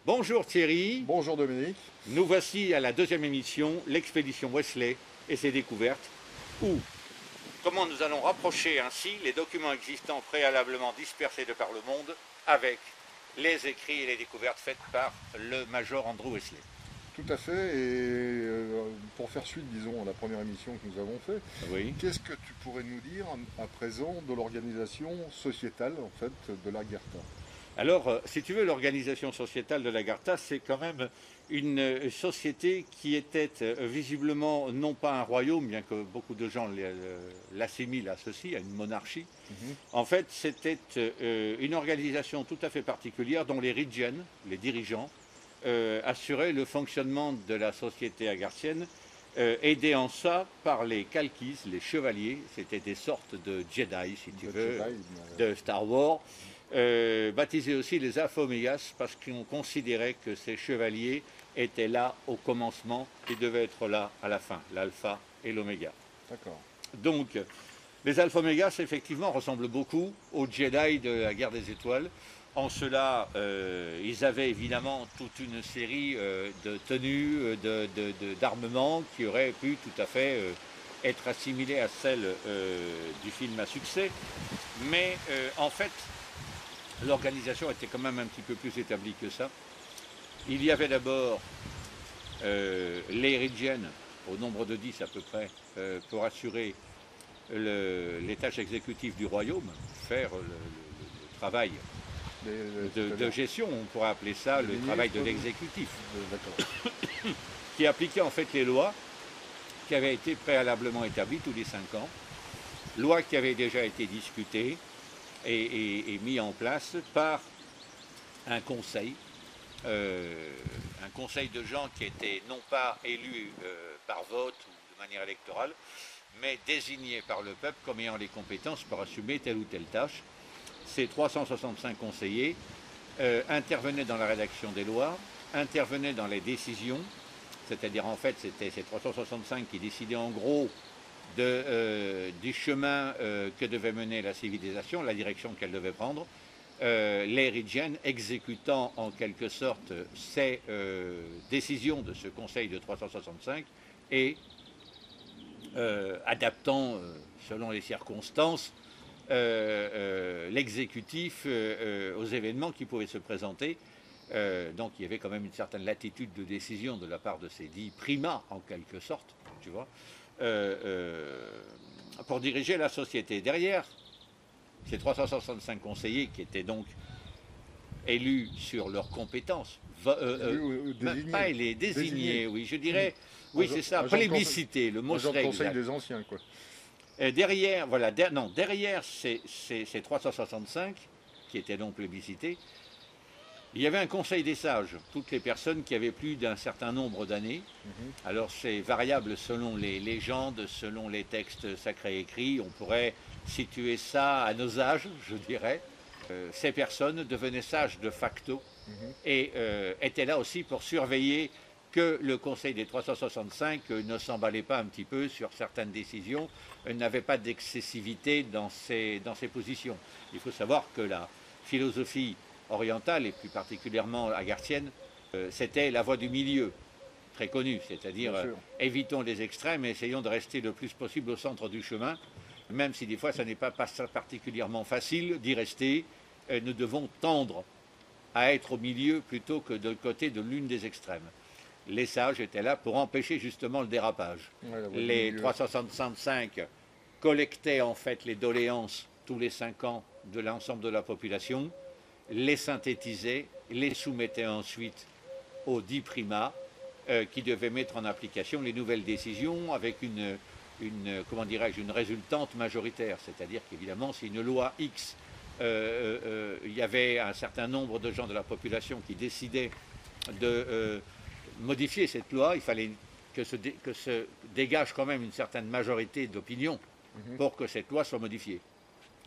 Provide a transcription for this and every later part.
Bonjour Thierry, Bonjour Dominique. nous voici à la deuxième émission, l'expédition Wesley et ses découvertes, où comment nous allons rapprocher ainsi les documents existants préalablement dispersés de par le monde avec les écrits et les découvertes faites par le major Andrew Wesley. Tout à fait, et pour faire suite, disons, à la première émission que nous avons faite, Oui. qu'est-ce que tu pourrais nous dire à présent de l'organisation sociétale en fait de l'Agartha? Alors, si tu veux, l'organisation sociétale de l'Agartha, c'est quand même une société qui était visiblement non pas un royaume, bien que beaucoup de gens l'assimilent à ceci, à une monarchie. En fait, c'était une organisation tout à fait particulière dont les Regents, les dirigeants, assuraient le fonctionnement de la société agarthienne, aidés en ça par les Kalkis, les chevaliers. C'était des sortes de Jedi, si tu veux, de Star Wars. Baptisés aussi les Alpha-Omégas parce qu'on considérait que ces chevaliers étaient là au commencement et devaient être là à la fin, l'alpha et l'oméga. D'accord. Donc, les Alpha-Omégas, effectivement, ressemblent beaucoup aux Jedi de la guerre des étoiles. En cela, ils avaient évidemment toute une série de tenues, d'armements qui auraient pu tout à fait être assimilées à celles du film à succès. Mais en fait, l'organisation était quand même un petit peu plus établie que ça. Il y avait d'abord les Regents, au nombre de 10 à peu près, pour assurer les tâches exécutives du royaume, faire le travail de gestion, on pourrait appeler ça le travail de l'exécutif, qui appliquait en fait les lois qui avaient été préalablement établies tous les 5 ans, lois qui avaient déjà été discutées et mis en place par un conseil de gens qui étaient non pas élus par vote ou de manière électorale, mais désignés par le peuple comme ayant les compétences pour assumer telle ou telle tâche. Ces 365 conseillers intervenaient dans la rédaction des lois, intervenaient dans les décisions, c'est-à-dire en fait c'était ces 365 qui décidaient en gros du chemin que devait mener la civilisation, la direction qu'elle devait prendre, les Regents exécutant en quelque sorte ces décisions de ce conseil de 365 et adaptant selon les circonstances l'exécutif aux événements qui pouvaient se présenter. Donc il y avait quand même une certaine latitude de décision de la part de ces 10 primats en quelque sorte, tu vois. Pour diriger la société. Derrière ces 365 conseillers qui étaient donc élus sur leurs compétences, pas les désignés, oui, je dirais, oui c'est ça, plébiscité, le mot serait exact. Conseil des anciens, quoi. Derrière, voilà, derrière ces 365 qui étaient donc plébiscités, il y avait un conseil des sages, toutes les personnes qui avaient plus d'un certain nombre d'années. Alors c'est variable selon les légendes, selon les textes sacrés écrits. On pourrait situer ça à nos âges, je dirais. Ces personnes devenaient sages de facto et étaient là aussi pour surveiller que le conseil des 365 ne s'emballait pas un petit peu sur certaines décisions, n'avait pas d'excessivité dans ses positions. Il faut savoir que la philosophie orientale, et plus particulièrement agarthienne, c'était la voie du milieu, très connue, c'est-à-dire évitons les extrêmes et essayons de rester le plus possible au centre du chemin, même si des fois ça n'est pas particulièrement facile d'y rester, nous devons tendre à être au milieu plutôt que de côté de l'une des extrêmes. Les sages étaient là pour empêcher justement le dérapage. Les 365 collectaient en fait les doléances tous les 5 ans de l'ensemble de la population, les synthétisaient, les soumettaient ensuite aux 10 primats qui devaient mettre en application les nouvelles décisions avec une résultante majoritaire. C'est-à-dire qu'évidemment, si une loi X, il y avait un certain nombre de gens de la population qui décidaient de modifier cette loi, il fallait que se dégage quand même une certaine majorité d'opinion pour que cette loi soit modifiée.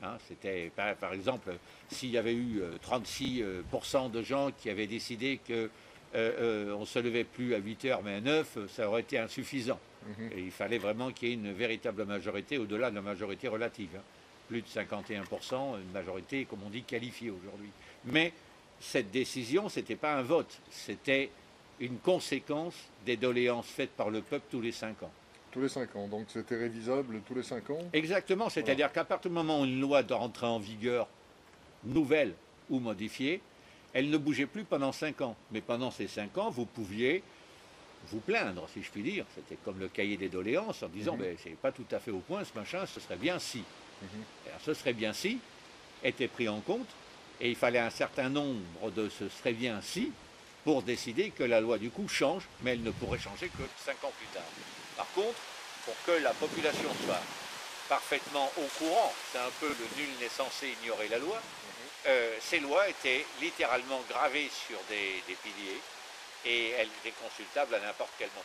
Hein, c'était par exemple, s'il y avait eu 36% de gens qui avaient décidé qu'on ne se levait plus à 8 heures mais à 9, ça aurait été insuffisant. Et il fallait vraiment qu'il y ait une véritable majorité au-delà de la majorité relative. Hein. Plus de 51%, une majorité, comme on dit, qualifiée aujourd'hui. Mais cette décision, ce n'était pas un vote, c'était une conséquence des doléances faites par le peuple tous les 5 ans. Tous les 5 ans, donc c'était révisable tous les 5 ans. Exactement, c'est-à-dire qu'à partir du moment où une loi doit rentrer en vigueur, nouvelle ou modifiée, elle ne bougeait plus pendant 5 ans. Mais pendant ces 5 ans, vous pouviez vous plaindre, si je puis dire. C'était comme le cahier des doléances en disant ben, c'est pas tout à fait au point ce machin, ce serait bien si. Alors, ce serait bien si était pris en compte et il fallait un certain nombre de ce serait bien si pour décider que la loi du coup change, mais elle ne pourrait changer que 5 ans plus tard. Par contre, pour que la population soit parfaitement au courant, c'est un peu le nul n'est censé ignorer la loi, ces lois étaient littéralement gravées sur des piliers et elles étaient consultables à n'importe quel moment.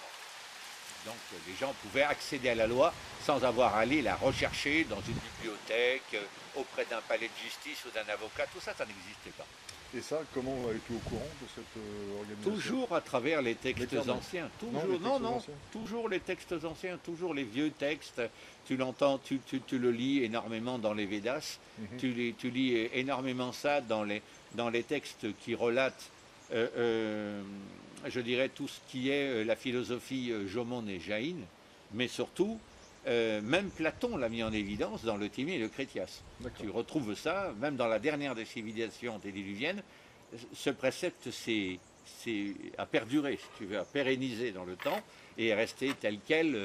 Donc les gens pouvaient accéder à la loi sans avoir à aller la rechercher dans une bibliothèque, auprès d'un palais de justice ou d'un avocat, tout ça, ça n'existait pas. Et ça, comment on a été au courant de cette organisation? Toujours à travers les textes anciens. Toujours, toujours les textes anciens, toujours les vieux textes. Tu l'entends, tu le lis énormément dans les Védas. Tu lis énormément ça dans les textes qui relatent, je dirais, tout ce qui est la philosophie Jomon et Jain, mais surtout, même Platon l'a mis en évidence dans le Timée et le Crétias. Tu retrouves ça, même dans la dernière des civilisations antédiluviennes, ce précepte a perduré, si tu veux, a pérennisé dans le temps et est resté tel quel,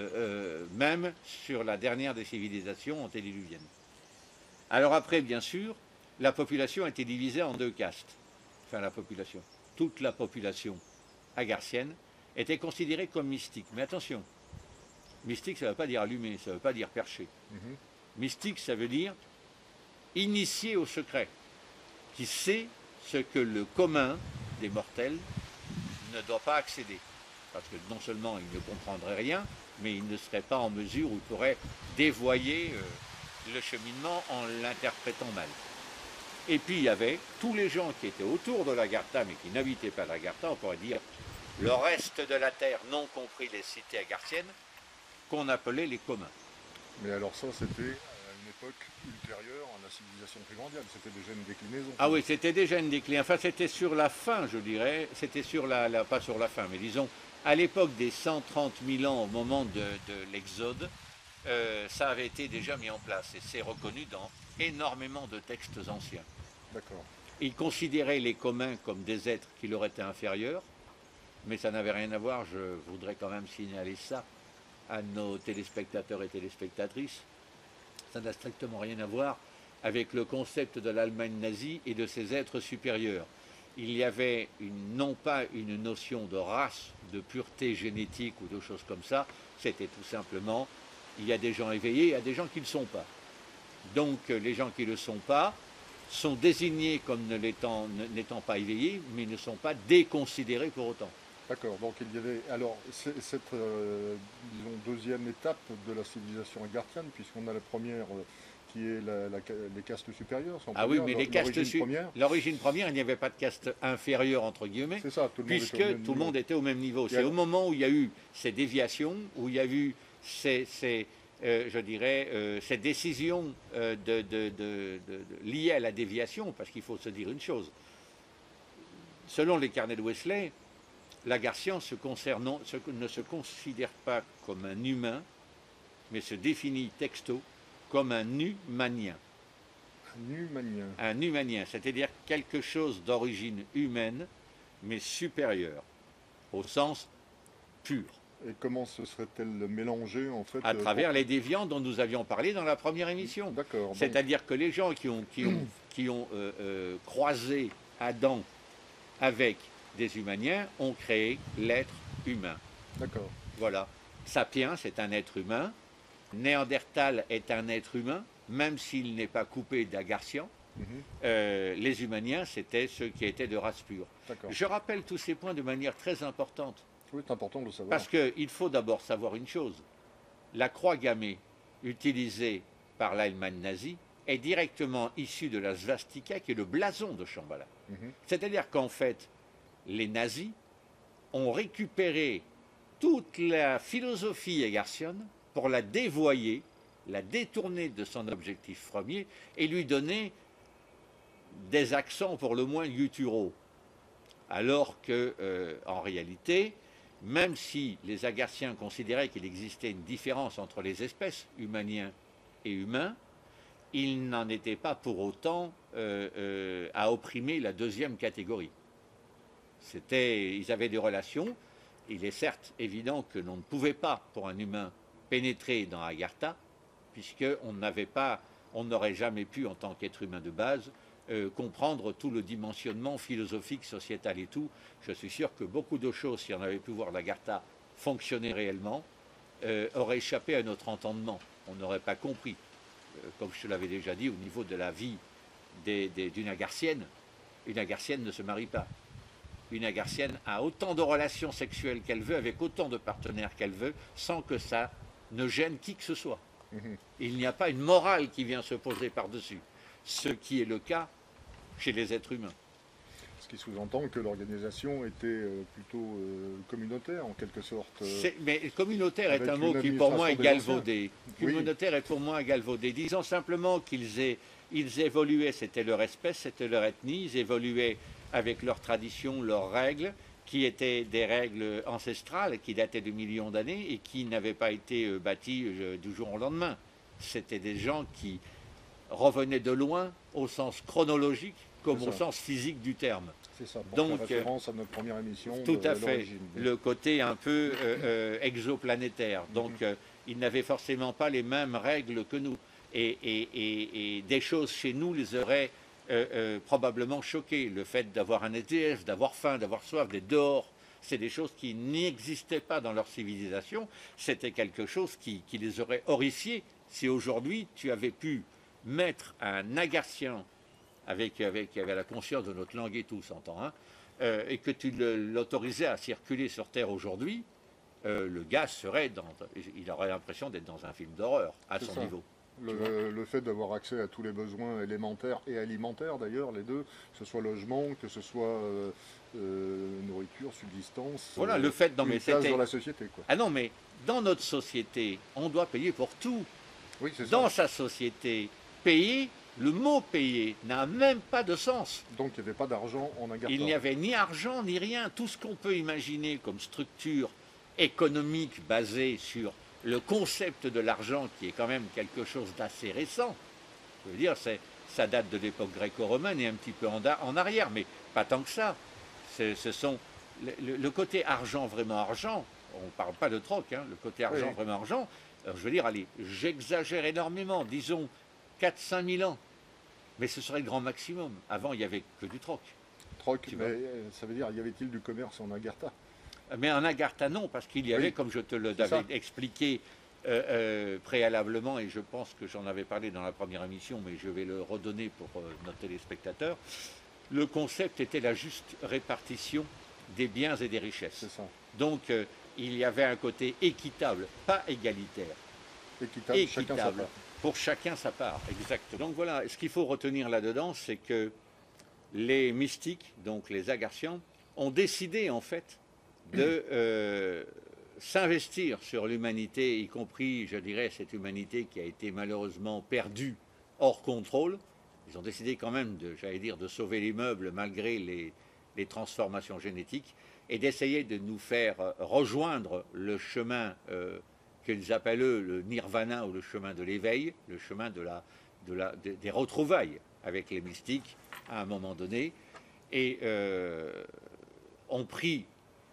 même sur la dernière des civilisations antédiluviennes. Alors après, bien sûr, la population a été divisée en 2 castes. Enfin, la population. Toute la population agartienne était considérée comme mystique. Mais attention, mystique, ça ne veut pas dire allumé, ça ne veut pas dire perché. Mystique, ça veut dire initié au secret, qui sait ce que le commun des mortels ne doit pas accéder. Parce que non seulement il ne comprendrait rien, mais il ne serait pas en mesure, ou il pourrait dévoyer le cheminement en l'interprétant mal. Et puis il y avait tous les gens qui étaient autour de l'Agartha, mais qui n'habitaient pas l'Agartha, on pourrait dire le reste de la terre, non compris les cités agarthiennes, qu'on appelait les communs. Mais alors ça, c'était à une époque ultérieure à la civilisation primordiale, c'était déjà une déclinaison. Ah oui, c'était déjà une déclinaison. Enfin, c'était sur la fin, je dirais. C'était sur pas sur la fin, mais disons, à l'époque des 130 000 ans, au moment de l'Exode, ça avait été déjà mis en place. Et c'est reconnu dans énormément de textes anciens. D'accord. Ils considéraient les communs comme des êtres qui leur étaient inférieurs, mais ça n'avait rien à voir, je voudrais quand même signaler ça à nos téléspectateurs et téléspectatrices. Ça n'a strictement rien à voir avec le concept de l'Allemagne nazie et de ses êtres supérieurs. Il y avait non pas une notion de race, de pureté génétique ou de choses comme ça, c'était tout simplement, il y a des gens éveillés, il y a des gens qui ne le sont pas. Donc les gens qui ne le sont pas sont désignés comme n'étant pas éveillés, mais ne sont pas déconsidérés pour autant. D'accord, donc il y avait alors cette disons, deuxième étape de la civilisation agarthienne, puisqu'on a la première qui est les castes supérieures. Si on peut oui, dire, mais les castes l'origine première, il n'y avait pas de caste inférieure, entre guillemets, c'est ça, puisque tout le monde était au même niveau. C'est au moment où il y a eu ces déviations, où il y a eu je dirais, ces décisions liées à la déviation, parce qu'il faut se dire une chose. Selon les carnets de Wesley, l'Agartien ne se considère pas comme un humain, mais se définit texto comme un humanien. Un humanien. Un humanien, c'est-à-dire quelque chose d'origine humaine, mais supérieure, au sens pur. Et comment se serait-elle mélangée en fait? À travers les déviants dont nous avions parlé dans la première émission. D'accord. C'est-à-dire que les gens qui ont croisé Adam avec des humaniens ont créé l'être humain. D'accord. Voilà. Sapiens est un être humain. Néandertal est un être humain, même s'il n'est pas coupé d'Agartien. Les humaniens, c'était ceux qui étaient de race pure. Je rappelle tous ces points de manière très importante. Oui, c'est important de le savoir. Parce qu'il faut d'abord savoir une chose. La croix gammée utilisée par l'Allemagne nazie est directement issue de la svastika qui est le blason de Shambhala. C'est-à-dire qu'en fait, les nazis ont récupéré toute la philosophie agartienne pour la dévoyer, la détourner de son objectif premier et lui donner des accents pour le moins gutturaux. Alors que, en réalité, même si les Agarthiens considéraient qu'il existait une différence entre les espèces, humaniens et humains, ils n'en étaient pas pour autant à opprimer la deuxième catégorie. Ils avaient des relations. Il est certes évident que l'on ne pouvait pas, pour un humain, pénétrer dans Agartha, puisqu'on n'aurait jamais pu, en tant qu'être humain de base, comprendre tout le dimensionnement philosophique, sociétal et tout. Je suis sûr que beaucoup de choses, si on avait pu voir l'Agartha fonctionner réellement, auraient échappé à notre entendement. On n'aurait pas compris. Comme je te l'avais déjà dit, au niveau de la vie d'une Agarthienne, une Agarthienne ne se marie pas. Une Agarthienne a autant de relations sexuelles qu'elle veut, avec autant de partenaires qu'elle veut, sans que ça ne gêne qui que ce soit. Il n'y a pas une morale qui vient se poser par-dessus, ce qui est le cas chez les êtres humains. Ce qui sous-entend que l'organisation était plutôt communautaire, en quelque sorte. Mais communautaire est un mot qui, pour moi, est galvaudé. Oui. Communautaire est pour moi galvaudé. Disons simplement qu'ils évoluaient, c'était leur espèce, c'était leur ethnie, ils évoluaient avec leurs traditions, leurs règles, qui étaient des règles ancestrales, qui dataient de millions d'années et qui n'avaient pas été bâties du jour au lendemain. C'était des gens qui revenaient de loin, au sens chronologique, comme au sens physique du terme. C'est ça, pour donc, faire référence à notre première émission. Tout à fait, le côté un peu exoplanétaire. Donc, ils n'avaient forcément pas les mêmes règles que nous. Et des choses chez nous les auraient probablement choqués. Le fait d'avoir un ETF, d'avoir faim, d'avoir soif, d'être dehors, c'est des choses qui n'existaient pas dans leur civilisation. C'était quelque chose qui les aurait horrifiés si aujourd'hui tu avais pu mettre un Agarthien qui avait la conscience de notre langue et tout, s'entend, hein, et que tu l'autorisais à circuler sur Terre aujourd'hui, le gars il aurait l'impression d'être dans un film d'horreur à son niveau. Le fait d'avoir accès à tous les besoins élémentaires et alimentaires, d'ailleurs, les deux, que ce soit logement, que ce soit nourriture, subsistance, voilà, le fait, une place dans la société, quoi. Ah non, mais dans notre société, on doit payer pour tout. Oui, c'est ça. Dans sa société, payer, le mot payer n'a même pas de sens. Donc il n'y avait pas d'argent en Agartha. Il n'y avait ni argent ni rien. Tout ce qu'on peut imaginer comme structure économique basée sur le concept de l'argent, qui est quand même quelque chose d'assez récent. Je veux dire, ça date de l'époque gréco-romaine et un petit peu en arrière, mais pas tant que ça. Ce sont le côté argent, vraiment argent, on ne parle pas de troc, hein, le côté argent, vraiment argent, je veux dire, allez, j'exagère énormément, disons 4-5 000 ans, mais ce serait le grand maximum. Avant, il n'y avait que du troc. Troc, mais ça veut dire, y avait-il du commerce en Agartha? Mais en Agartha, non, parce qu'il y avait, comme je te l'avais expliqué préalablement, et je pense que j'en avais parlé dans la première émission, mais je vais le redonner pour nos téléspectateurs, le concept était la juste répartition des biens et des richesses. C'est ça. Donc, il y avait un côté équitable, pas égalitaire. Équitable, chacun sa part. Pour chacun sa part, exact. Donc voilà, ce qu'il faut retenir là-dedans, c'est que les mystiques, donc les Agarthiens, ont décidé en fait de s'investir sur l'humanité, y compris, je dirais, cette humanité qui a été malheureusement perdue hors contrôle. Ils ont décidé quand même, de sauver les meubles malgré les transformations génétiques et d'essayer de nous faire rejoindre le chemin qu'ils appellent eux le nirvana ou le chemin de l'éveil, le chemin des retrouvailles avec les mystiques à un moment donné, et ont pris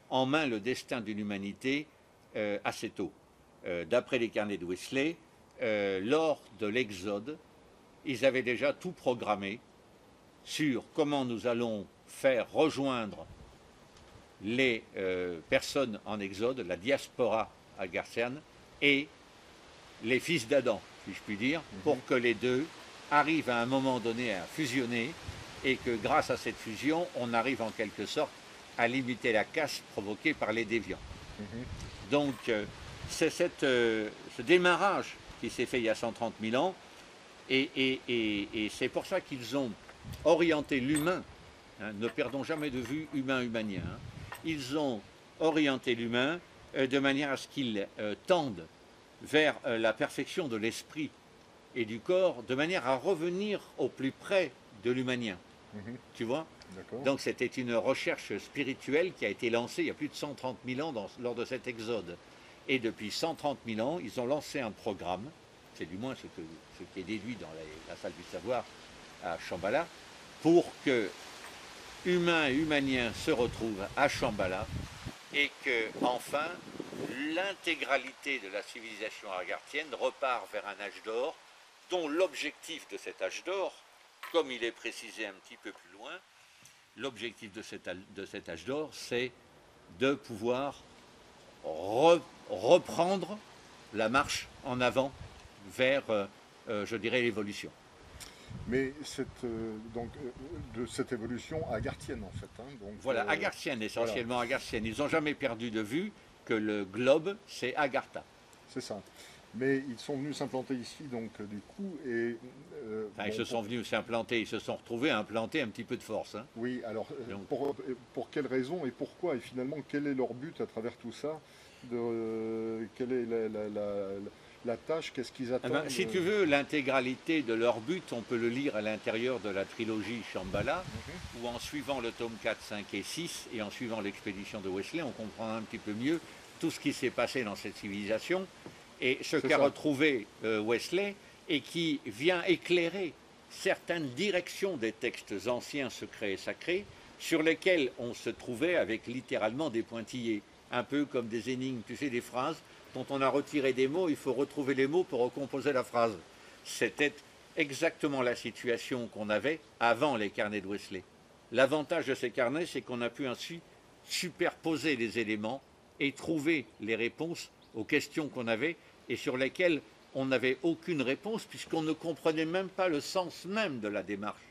en main le destin d'une humanité assez tôt. D'après les carnets de Wesley, lors de l'Exode, ils avaient déjà tout programmé sur comment nous allons faire rejoindre les personnes en Exode, la diaspora agarthienne, et les fils d'Adam, si je puis dire, pour que les deux arrivent à un moment donné à fusionner et que grâce à cette fusion, on arrive en quelque sorte à limiter la casse provoquée par les déviants. Donc, c'est ce démarrage qui s'est fait il y a 130 000 ans, et c'est pour ça qu'ils ont orienté l'humain, hein, ne perdons jamais de vue humain-humanien, hein, ils ont orienté l'humain de manière à ce qu'il tende vers la perfection de l'esprit et du corps, de manière à revenir au plus près de l'humanien. Mhm. Tu vois? D'accord. Donc c'était une recherche spirituelle qui a été lancée il y a plus de 130 000 ans lors de cet exode. Et depuis 130 000 ans, ils ont lancé un programme, c'est du moins ce qui est déduit dans la salle du savoir à Shambhala, pour que humains et humaniens se retrouvent à Shambhala et que, enfin, l'intégralité de la civilisation agarthienne repart vers un âge d'or, dont l'objectif de cet âge d'or, comme il est précisé un petit peu plus loin, l'objectif de cet âge d'or, c'est de pouvoir reprendre la marche en avant vers, je dirais, l'évolution. Mais de cette évolution agarthienne en fait. Hein, donc, Voilà, agarthienne, voilà, essentiellement agarthienne. Ils n'ont jamais perdu de vue que le globe, c'est Agartha. c'est ça. Mais ils sont venus s'implanter ici, donc du coup, et Enfin, ils se sont venus s'implanter, ils se sont retrouvés à implanter un petit peu de force. Hein. oui, alors Donc, pour quelles raisons et pourquoi et finalement quel est leur but à travers tout ça quelle est la tâche, qu'est-ce qu'ils eh ben, attendent si tu veux, l'intégralité de leur but, on peut le lire à l'intérieur de la trilogie Shambhala, où en suivant le tome 4, 5 et 6, et en suivant l'expédition de Wesley, on comprend un petit peu mieux tout ce qui s'est passé dans cette civilisation, et ce C'est qu'a ça. retrouvé Wesley, et qui vient éclairer certaines directions des textes anciens, secrets et sacrés, sur lesquels on se trouvait avec littéralement des pointillés, un peu comme des énigmes, tu sais, des phrases dont on a retiré des mots, il faut retrouver les mots pour recomposer la phrase. C'était exactement la situation qu'on avait avant les carnets de Wesley. L'avantage de ces carnets, c'est qu'on a pu ainsi superposer les éléments et trouver les réponses aux questions qu'on avait et sur lesquelles on n'avait aucune réponse puisqu'on ne comprenait même pas le sens même de la démarche.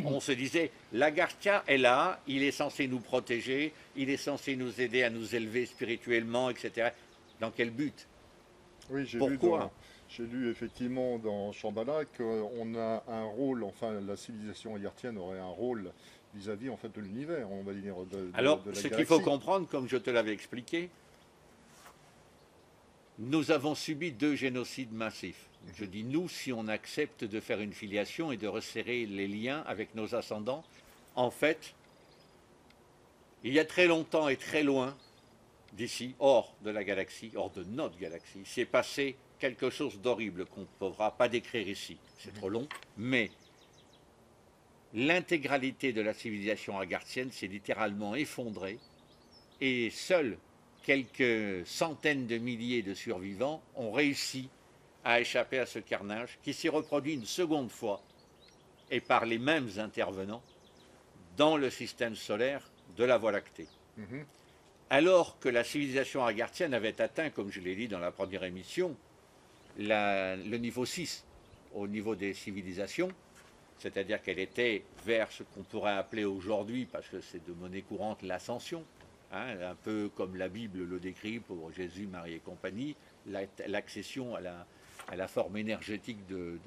On se disait, l'Agartha est là, il est censé nous protéger, il est censé nous aider à nous élever spirituellement, etc. Dans quel but? Oui, Pourquoi? j'ai lu effectivement dans Shambhala qu'on a un rôle, enfin la civilisation agarthienne aurait un rôle vis-à-vis en fait de l'univers, on va dire, Alors, de la ce qu'il faut galaxie. comprendre, comme je te l'avais expliqué, nous avons subi 2 génocides massifs. Je dis nous si on accepte de faire une filiation et de resserrer les liens avec nos ascendants. En fait, il y a très longtemps et très loin d'ici, hors de la galaxie, hors de notre galaxie, s'est passé quelque chose d'horrible qu'on ne pourra pas décrire ici. C'est trop long, mais l'intégralité de la civilisation agarthienne s'est littéralement effondrée et seuls quelques centaines de milliers de survivants ont réussi à échapper à ce carnage qui s'est reproduit une seconde fois et par les mêmes intervenants dans le système solaire de la Voie lactée. Mhm. Alors que la civilisation agarthienne avait atteint, comme je l'ai dit dans la première émission, le niveau 6 au niveau des civilisations, c'est-à-dire qu'elle était vers ce qu'on pourrait appeler aujourd'hui, parce que c'est de monnaie courante, l'ascension, hein, un peu comme la Bible le décrit pour Jésus, Marie et compagnie, l'accession à la forme énergétique de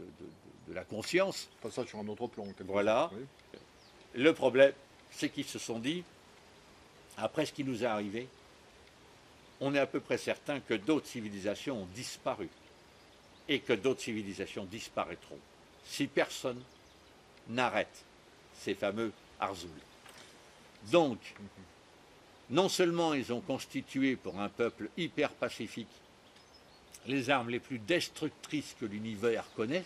la conscience. Passage sur un autre plan, en quelque Voilà. sorte, oui. Le problème, c'est qu'ils se sont dit, après ce qui nous est arrivé, on est à peu près certain que d'autres civilisations ont disparu et que d'autres civilisations disparaîtront si personne n'arrête ces fameux Arzul. Donc, non seulement ils ont constitué pour un peuple hyper pacifique les armes les plus destructrices que l'univers connaît,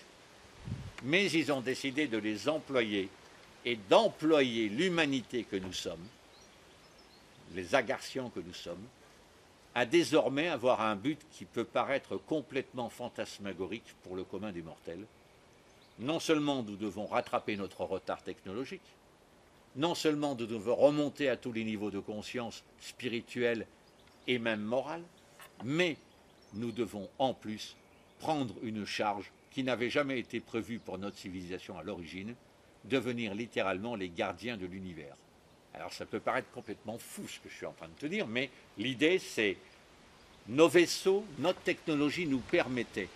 mais ils ont décidé de les employer et d'employer l'humanité que nous sommes, les Agarthiens que nous sommes, à désormais avoir un but qui peut paraître complètement fantasmagorique pour le commun des mortels. Non seulement nous devons rattraper notre retard technologique, non seulement nous devons remonter à tous les niveaux de conscience spirituelle et même morale, mais nous devons en plus prendre une charge qui n'avait jamais été prévue pour notre civilisation à l'origine, devenir littéralement les gardiens de l'univers. Alors ça peut paraître complètement fou ce que je suis en train de te dire, mais l'idée c'est nos vaisseaux, notre technologie nous permettait,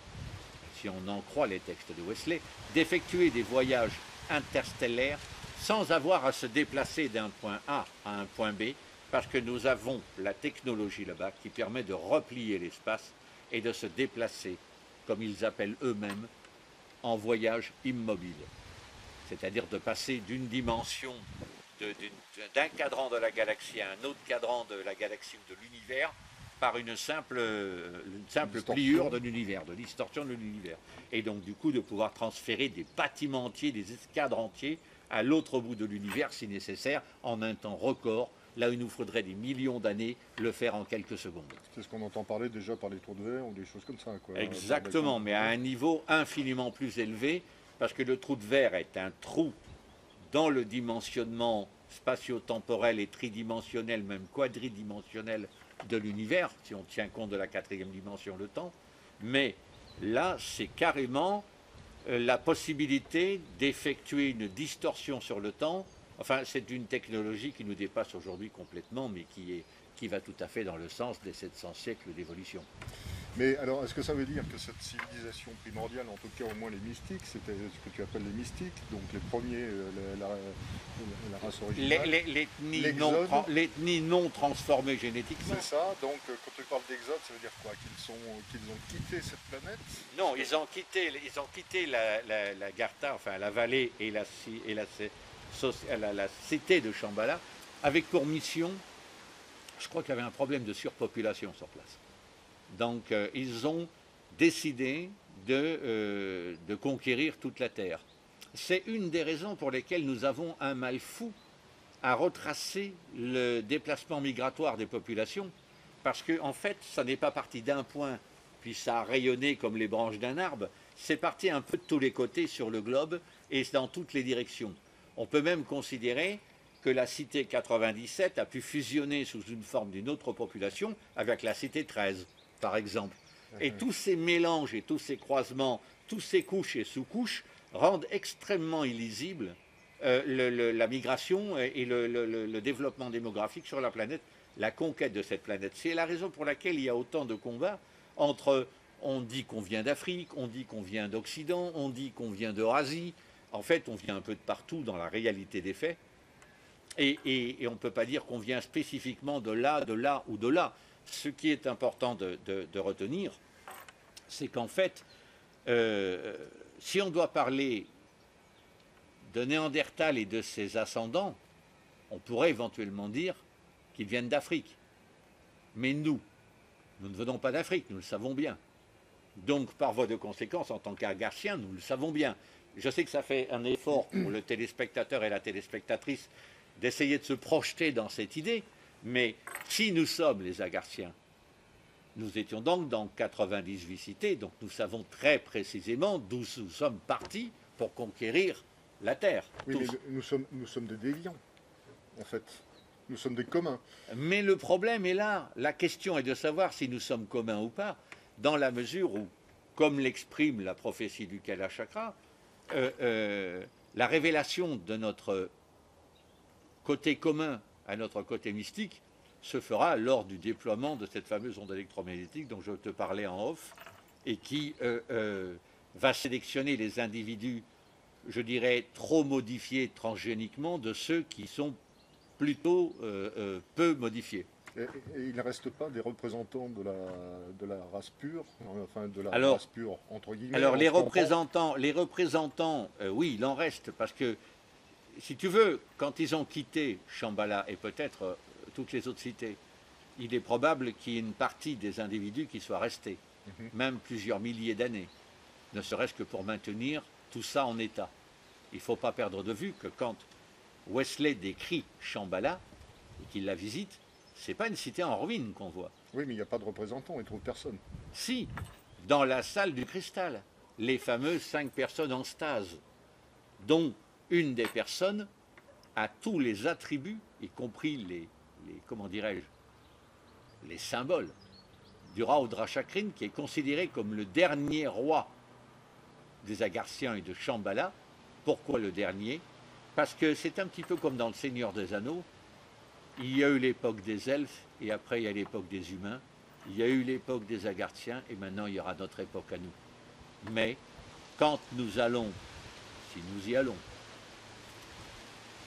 si on en croit les textes de Wesley, d'effectuer des voyages interstellaires sans avoir à se déplacer d'un point A à un point B, parce que nous avons la technologie là-bas qui permet de replier l'espace et de se déplacer, comme ils appellent eux-mêmes, en voyage immobile. c'est-à-dire de passer d'une dimension, d'un cadran de la galaxie à un autre cadran de la galaxie ou de l'univers, par une simple pliure de l'univers, de distorsion de l'univers. Et donc du coup de pouvoir transférer des bâtiments entiers, des escadres entiers à l'autre bout de l'univers si nécessaire, en un temps record, là où il nous faudrait des millions d'années, le faire en quelques secondes. C'est ce qu'on entend parler déjà par les tours de verre ou des choses comme ça, quoi. Exactement, mais à un niveau infiniment plus élevé, parce que le trou de verre est un trou dans le dimensionnement spatio-temporel et tridimensionnel, même quadridimensionnel de l'univers, si on tient compte de la quatrième dimension, le temps. Mais là, c'est carrément la possibilité d'effectuer une distorsion sur le temps. Enfin, c'est une technologie qui nous dépasse aujourd'hui complètement, mais qui va tout à fait dans le sens des 700 siècles d'évolution. Mais alors, est-ce que ça veut dire que cette civilisation primordiale, en tout cas au moins les mystiques, c'était ce que tu appelles les mystiques, donc les premiers, la race originale, l'ethnie non transformée génétiquement. C'est ça, donc quand tu parles d'exode, ça veut dire quoi? Qu'ils ont quitté cette planète? Non, ils ont quitté la Gartha, enfin la vallée et la cité de Shambhala, avec pour mission, je crois qu'il y avait un problème de surpopulation sur place. Donc ils ont décidé de conquérir toute la Terre. C'est une des raisons pour lesquelles nous avons un mal fou à retracer le déplacement migratoire des populations, parce que en fait, ça n'est pas parti d'un point, puis ça a rayonné comme les branches d'un arbre, c'est parti un peu de tous les côtés sur le globe et dans toutes les directions. On peut même considérer que la cité 97 a pu fusionner sous une forme d'une autre population avec la cité 13. Par exemple. Et tous ces mélanges et tous ces croisements, tous ces couches et sous-couches rendent extrêmement illisible la migration et le développement démographique sur la planète, la conquête de cette planète. C'est la raison pour laquelle il y a autant de combats entre, on dit qu'on vient d'Afrique, on dit qu'on vient d'Occident, on dit qu'on vient d'Eurasie. En fait, on vient un peu de partout dans la réalité des faits. Et on ne peut pas dire qu'on vient spécifiquement de là ou de là. Ce qui est important de retenir, c'est qu'en fait, si on doit parler de Néandertal et de ses ascendants, on pourrait éventuellement dire qu'ils viennent d'Afrique. Mais nous ne venons pas d'Afrique, nous le savons bien. Donc, par voie de conséquence, en tant qu'Agarthiens, nous le savons bien. Je sais que ça fait un effort pour le téléspectateur et la téléspectatrice d'essayer de se projeter dans cette idée. Mais si nous sommes les Agarthiens, nous étions donc dans 98 cités, donc nous savons très précisément d'où nous sommes partis pour conquérir la Terre. Oui, mais nous sommes des déviants, en fait. Nous sommes des communs. Mais le problème est là. La question est de savoir si nous sommes communs ou pas, dans la mesure où, comme l'exprime la prophétie du Kalachakra, la révélation de notre côté commun à notre côté mystique se fera lors du déploiement de cette fameuse onde électromagnétique dont je te parlais en off et qui va sélectionner les individus, je dirais, trop modifiés transgéniquement de ceux qui sont plutôt peu modifiés. Et il ne reste pas des représentants de la race pure, enfin de la race pure entre guillemets. Alors les représentants, oui, il en reste, parce que si tu veux, quand ils ont quitté Shambhala et peut-être toutes les autres cités, il est probable qu'il y ait une partie des individus qui soient restés, même plusieurs milliers d'années, ne serait-ce que pour maintenir tout ça en état. Il ne faut pas perdre de vue que quand Wesley décrit Shambhala et qu'il la visite, ce n'est pas une cité en ruine qu'on voit. Oui, mais il n'y a pas de représentants, il trouve personne. Si, dans la salle du cristal, les fameuses 5 personnes en stase, dont une des personnes a tous les attributs, y compris les comment dirais-je, les symboles du Raudra Chakrin, qui est considéré comme le dernier roi des Agarthiens et de Shambhala. Pourquoi le dernier? Parce que c'est un petit peu comme dans le Seigneur des Anneaux. Il y a eu l'époque des elfes, et après il y a l'époque des humains. Il y a eu l'époque des Agarthiens, et maintenant il y aura notre époque à nous. Mais quand nous allons, si nous y allons,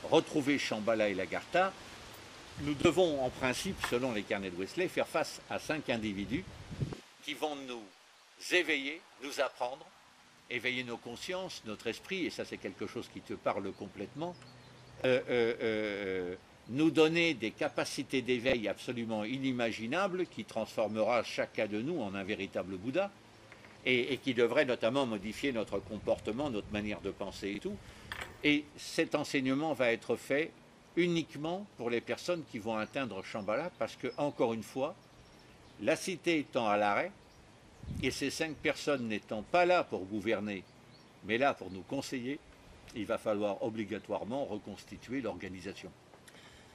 retrouver Shambhala et l'Agartha, nous devons en principe, selon les carnets de Wesley, faire face à 5 individus qui vont nous éveiller, nous apprendre éveiller nos consciences, notre esprit, et ça c'est quelque chose qui te parle complètement, euh, euh, euh, nous donner des capacités d'éveil absolument inimaginables qui transformera chacun de nous en un véritable Bouddha et qui devrait notamment modifier notre comportement, notre manière de penser et tout. Et cet enseignement va être fait uniquement pour les personnes qui vont atteindre Shambhala parce que, encore une fois, la cité étant à l'arrêt et ces 5 personnes n'étant pas là pour gouverner, mais là pour nous conseiller, il va falloir obligatoirement reconstituer l'organisation.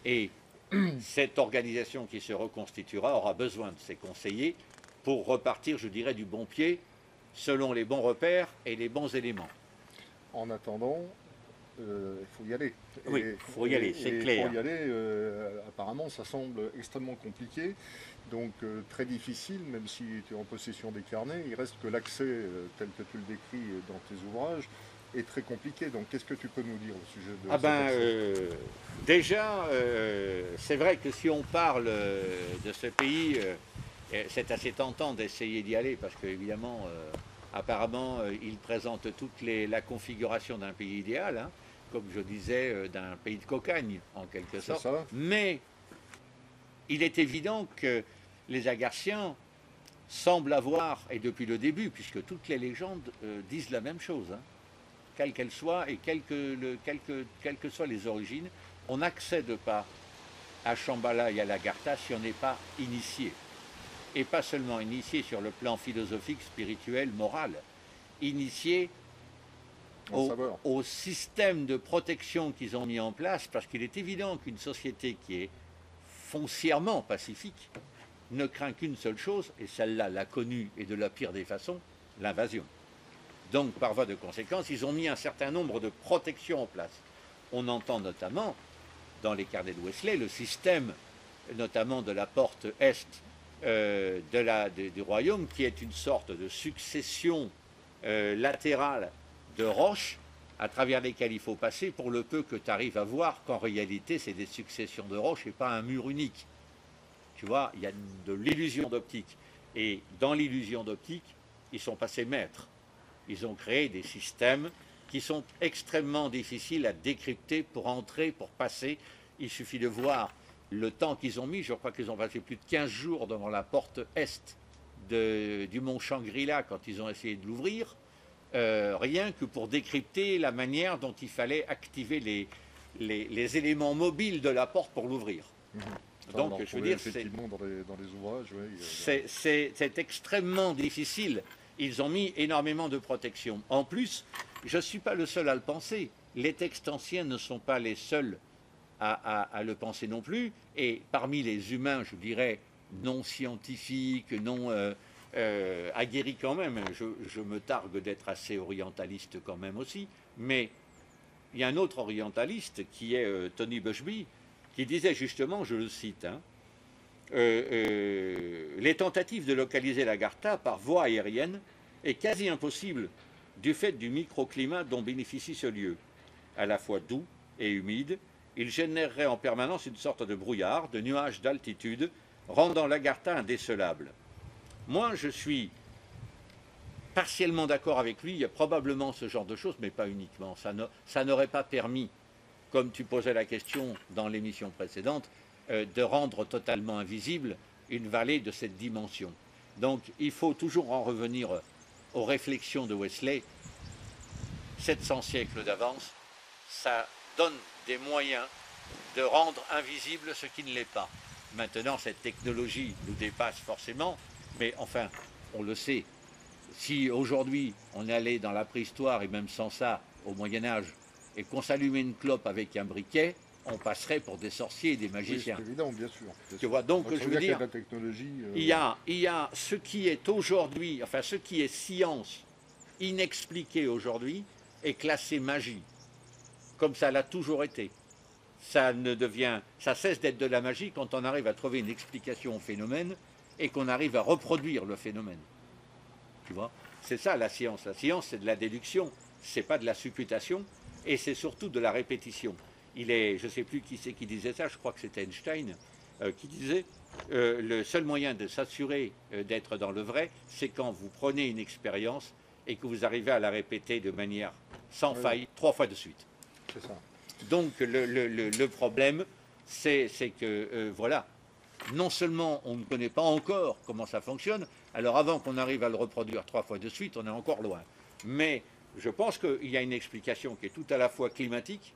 Et cette organisation qui se reconstituera aura besoin de ces conseillers pour repartir, je dirais, du bon pied, selon les bons repères et les bons éléments. En attendant, il faut y aller. Oui, il faut y aller, c'est clair. Il faut y aller, apparemment, ça semble extrêmement compliqué, donc très difficile, même si tu es en possession des carnets. Il reste que l'accès, tel que tu le décris dans tes ouvrages, est très compliqué. Donc, qu'est-ce que tu peux nous dire au sujet de cet accès ? Déjà, c'est vrai que si on parle de ce pays, c'est assez tentant d'essayer d'y aller parce qu'évidemment, apparemment, il présente toute la configuration d'un pays idéal, hein, comme je disais, d'un pays de cocagne, en quelque sorte. Ça. Mais il est évident que les Agarsiens semblent avoir, et depuis le début, puisque toutes les légendes disent la même chose, hein, quelle qu'elle soit et quelles que soient les origines, on n'accède pas à Shambhala et à l'Agartha si on n'est pas initié. Et pas seulement initié sur le plan philosophique, spirituel, moral, initié au système de protection qu'ils ont mis en place, parce qu'il est évident qu'une société qui est foncièrement pacifique ne craint qu'une seule chose, et celle-là l'a connue et de la pire des façons, l'invasion. Donc, par voie de conséquence, ils ont mis un certain nombre de protections en place. On entend notamment, dans les carnets de Wesley, le système, notamment de la porte est du royaume, qui est une sorte de succession latérale de roches à travers lesquelles il faut passer pour le peu que tu arrives à voir qu'en réalité, c'est des successions de roches et pas un mur unique. Tu vois, il y a de l'illusion d'optique. Et dans l'illusion d'optique, ils sont passés maîtres. Ils ont créé des systèmes qui sont extrêmement difficiles à décrypter pour entrer, pour passer. Il suffit de voir le temps qu'ils ont mis. Je crois qu'ils ont passé plus de 15 jours devant la porte est du mont Shangri-La quand ils ont essayé de l'ouvrir, rien que pour décrypter la manière dont il fallait activer les éléments mobiles de la porte pour l'ouvrir. Donc, je veux dire, dans les ouvrages, c'est extrêmement difficile. Ils ont mis énormément de protection. En plus, je ne suis pas le seul à le penser. Les textes anciens ne sont pas les seuls à le penser non plus. Et parmi les humains, je dirais, non scientifiques, non aguerris quand même, je me targue d'être assez orientaliste quand même aussi, mais il y a un autre orientaliste qui est Tony Bushby, qui disait justement, je le cite, hein, les tentatives de localiser l'Agartha par voie aérienne est quasi impossible du fait du microclimat dont bénéficie ce lieu. À la fois doux et humide, il générerait en permanence une sorte de brouillard, de nuages d'altitude, rendant l'Agartha indécelable. Moi, je suis partiellement d'accord avec lui, il y a probablement ce genre de choses, mais pas uniquement. Ça n'aurait pas permis, comme tu posais la question dans l'émission précédente, de rendre totalement invisible une vallée de cette dimension. Donc il faut toujours en revenir aux réflexions de Wesley. 700 siècles d'avance, ça donne des moyens de rendre invisible ce qui ne l'est pas. Maintenant, cette technologie nous dépasse forcément, mais enfin, on le sait. Si aujourd'hui on allait dans la préhistoire et même sans ça, au Moyen-Âge, et qu'on s'allumait une clope avec un briquet, on passerait pour des sorciers et des magiciens. Oui, c'est évident, bien sûr. Tu vois, donc je veux dire, la technologie, il y a ce qui est aujourd'hui, enfin ce qui est science inexpliquée aujourd'hui, est classé magie, comme ça l'a toujours été. Ça cesse d'être de la magie quand on arrive à trouver une explication au phénomène et qu'on arrive à reproduire le phénomène. Tu vois, c'est ça la science. La science, c'est de la déduction, c'est pas de la supputation, et c'est surtout de la répétition. Je ne sais plus qui c'est qui disait ça, je crois que c'était Einstein, qui disait le seul moyen de s'assurer d'être dans le vrai, c'est quand vous prenez une expérience et que vous arrivez à la répéter de manière sans faille 3 fois de suite. C'est ça. Donc le problème, c'est que, voilà, non seulement on ne connaît pas encore comment ça fonctionne, alors avant qu'on arrive à le reproduire 3 fois de suite, on est encore loin. Mais je pense qu'il y a une explication qui est tout à la fois climatique,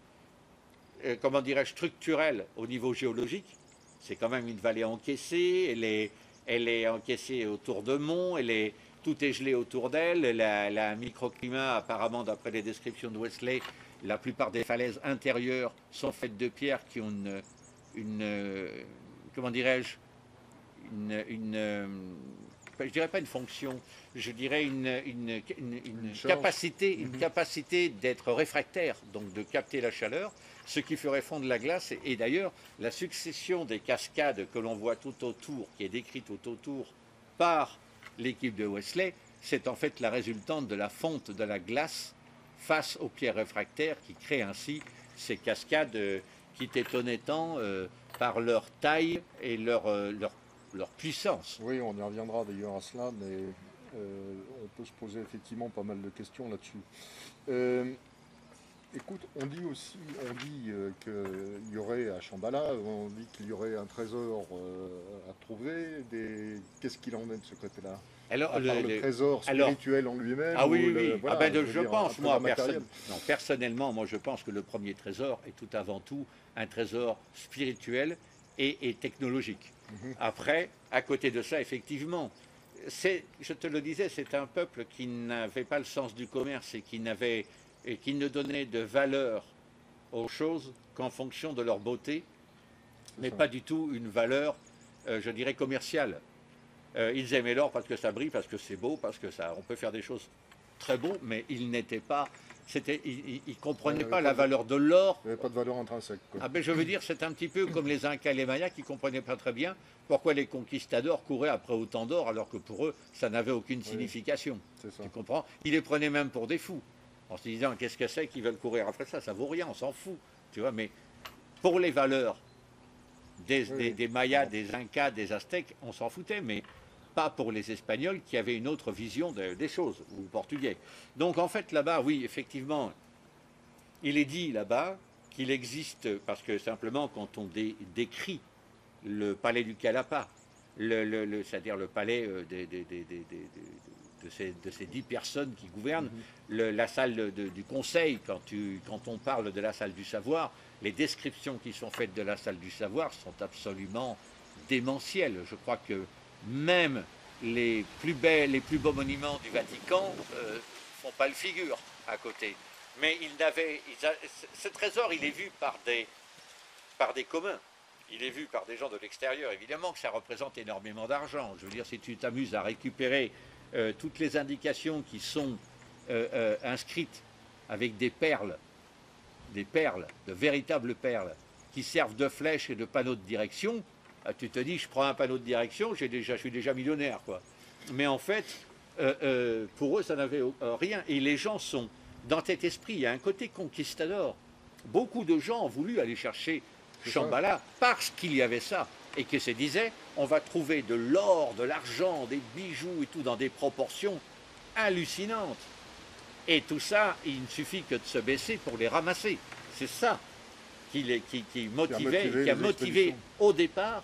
comment dirais-je, structurelle au niveau géologique. C'est quand même une vallée encaissée, elle est encaissée autour de monts, tout est gelé autour d'elle, elle a un microclimat apparemment, d'après les descriptions de Wesley, la plupart des falaises intérieures sont faites de pierres qui ont comment dirais-je, je dirais pas une fonction, je dirais une capacité d'être réfractaire, donc de capter la chaleur, ce qui ferait fondre la glace. Et d'ailleurs, la succession des cascades que l'on voit tout autour, qui est décrite tout autour par l'équipe de Wesley, c'est en fait la résultante de la fonte de la glace face aux pierres réfractaires qui créent ainsi ces cascades qui t'étonnaient tant par leur taille et leur puissance. Oui, on y reviendra d'ailleurs à cela, mais on peut se poser effectivement pas mal de questions là-dessus. Écoute, on dit qu'il y aurait à Shambhala, on dit qu'il y aurait un trésor à trouver. Qu'est-ce qu'il en est de ce côté-là? Alors, le trésor spirituel en lui-même? Ah oui, oui. Voilà, ah ben, je pense, moi, non, personnellement, moi, je pense que le premier trésor est tout avant tout un trésor spirituel et technologique. Après, à côté de ça, effectivement, je te le disais, c'est un peuple qui n'avait pas le sens du commerce et qui ne donnait de valeur aux choses qu'en fonction de leur beauté, mais pas du tout une valeur, je dirais, commerciale. Ils aimaient l'or parce que ça brille, parce que c'est beau, parce que on peut faire des choses très beaux, mais ils n'étaient pas... Ils ne comprenaient pas la valeur de l'or. Il n'y avait pas de valeur intrinsèque, quoi. Ah ben, je veux dire, c'est un petit peu comme les Incas et les Mayas qui ne comprenaient pas très bien pourquoi les conquistadors couraient après autant d'or, alors que pour eux, ça n'avait aucune signification. C'est ça. Tu comprends? Ils les prenaient même pour des fous, en se disant, qu'est-ce que c'est qu'ils veulent courir après ça? Ça vaut rien, on s'en fout. Tu vois, mais pour les valeurs des Mayas, des Incas, des Aztèques, on s'en foutait, mais pas pour les Espagnols qui avaient une autre vision des choses, ou Portugais. Donc en fait là-bas, oui, effectivement, il est dit là-bas qu'il existe, parce que simplement quand on décrit le palais du Calapa, c'est-à-dire le palais de ces 10 personnes qui gouvernent, la salle du conseil, quand on parle de la salle du savoir, les descriptions qui sont faites de la salle du savoir sont absolument démentielles. Je crois que même les plus beaux monuments du Vatican font pas le figure à côté. Mais ce trésor, il est vu par des communs. Il est vu par des gens de l'extérieur. Évidemment que ça représente énormément d'argent. Je veux dire, si tu t'amuses à récupérer toutes les indications qui sont inscrites avec des perles, de véritables perles, qui servent de flèches et de panneaux de direction, tu te dis, je prends un panneau de direction, je suis déjà millionnaire, quoi. Mais en fait, pour eux, ça n'avait rien. Et les gens sont dans cet esprit. Il y a un côté conquistador. Beaucoup de gens ont voulu aller chercher Shambhala parce qu'il y avait ça. Et que se disait, on va trouver de l'or, de l'argent, des bijoux et tout dans des proportions hallucinantes. Et tout ça, il ne suffit que de se baisser pour les ramasser. C'est ça qui a motivé au départ,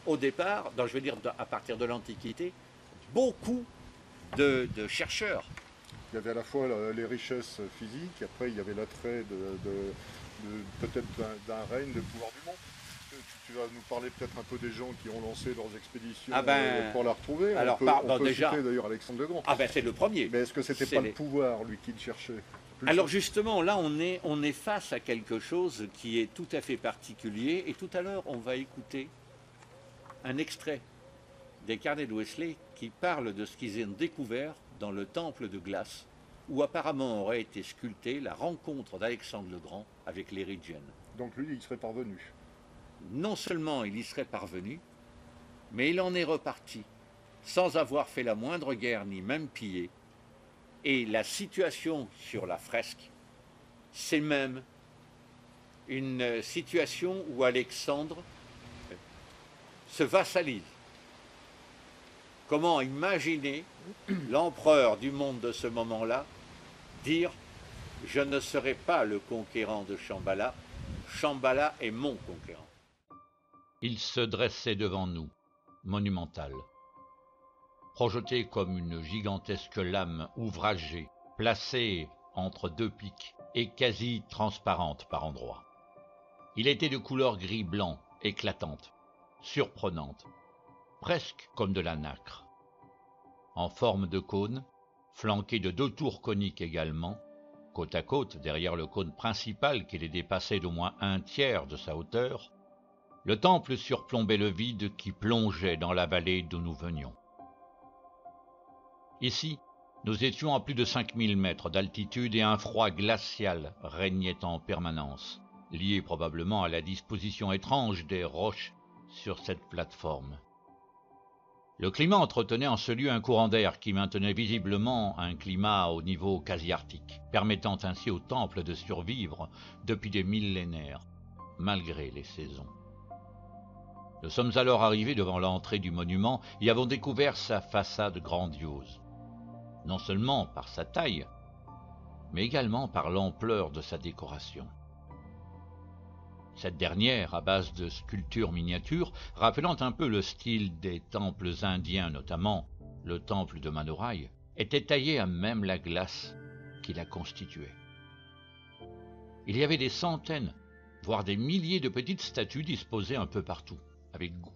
je veux dire à partir de l'Antiquité, beaucoup de chercheurs. Il y avait à la fois les richesses physiques, après il y avait l'attrait peut-être d'un règne, de pouvoir du monde. Tu vas nous parler peut-être un peu des gens qui ont lancé leurs expéditions pour la retrouver. Alors, on peut citer d'ailleurs Alexandre le Grand. Ah ben c'est le premier. Mais est-ce que c'était pas le pouvoir, lui, qu'il cherchait? Alors justement, là, on est face à quelque chose qui est tout à fait particulier. Et tout à l'heure, on va écouter un extrait des carnets de Wesley qui parle de ce qu'ils ont découvert dans le temple de glace, où apparemment aurait été sculptée la rencontre d'Alexandre le Grand avec l'Éridienne. Donc lui, il serait parvenu. Non seulement il y serait parvenu, mais il en est reparti, sans avoir fait la moindre guerre, ni même pillé. Et la situation sur la fresque, c'est même une situation où Alexandre se vassalise Comment imaginer l'empereur du monde de ce moment-là dire « Je ne serai pas le conquérant de Shambhala, Shambhala est mon conquérant ». Il se dressait devant nous, monumental, projeté comme une gigantesque lame ouvragée, placée entre deux pics et quasi transparente par endroits. Il était de couleur gris-blanc, éclatante, surprenante, presque comme de la nacre. En forme de cône, flanqué de 2 tours coniques également, côte à côte derrière le cône principal qui les dépassait d'au moins 1/3 de sa hauteur, le temple surplombait le vide qui plongeait dans la vallée d'où nous venions. Ici, nous étions à plus de 5000 mètres d'altitude et un froid glacial régnait en permanence, lié probablement à la disposition étrange des roches sur cette plateforme. Le climat entretenait en ce lieu un courant d'air qui maintenait visiblement un climat au niveau quasi-arctique, permettant ainsi au temple de survivre depuis des millénaires, malgré les saisons. Nous sommes alors arrivés devant l'entrée du monument et avons découvert sa façade grandiose, non seulement par sa taille, mais également par l'ampleur de sa décoration. Cette dernière, à base de sculptures miniatures, rappelant un peu le style des temples indiens, notamment le temple de Madurai, était taillée à même la glace qui la constituait. Il y avait des centaines, voire des milliers de petites statues disposées un peu partout, avec goût.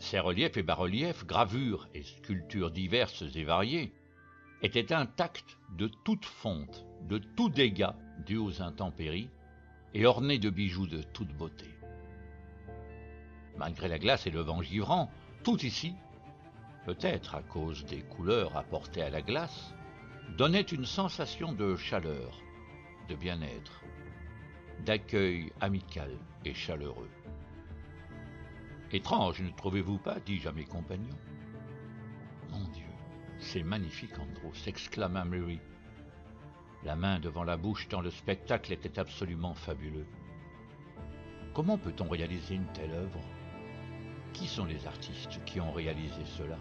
Ces reliefs et bas-reliefs, gravures et sculptures diverses et variées, étaient intacts de toute fonte, de tout dégât dû aux intempéries, et ornés de bijoux de toute beauté. Malgré la glace et le vent givrant, tout ici, peut-être à cause des couleurs apportées à la glace, donnait une sensation de chaleur, de bien-être, d'accueil amical et chaleureux. Étrange, ne trouvez-vous pas, dis-je à mes compagnons. Mon Dieu, c'est magnifique, Andrew, s'exclama Mary, la main devant la bouche tant le spectacle était absolument fabuleux. Comment peut-on réaliser une telle œuvre? Qui sont les artistes qui ont réalisé cela?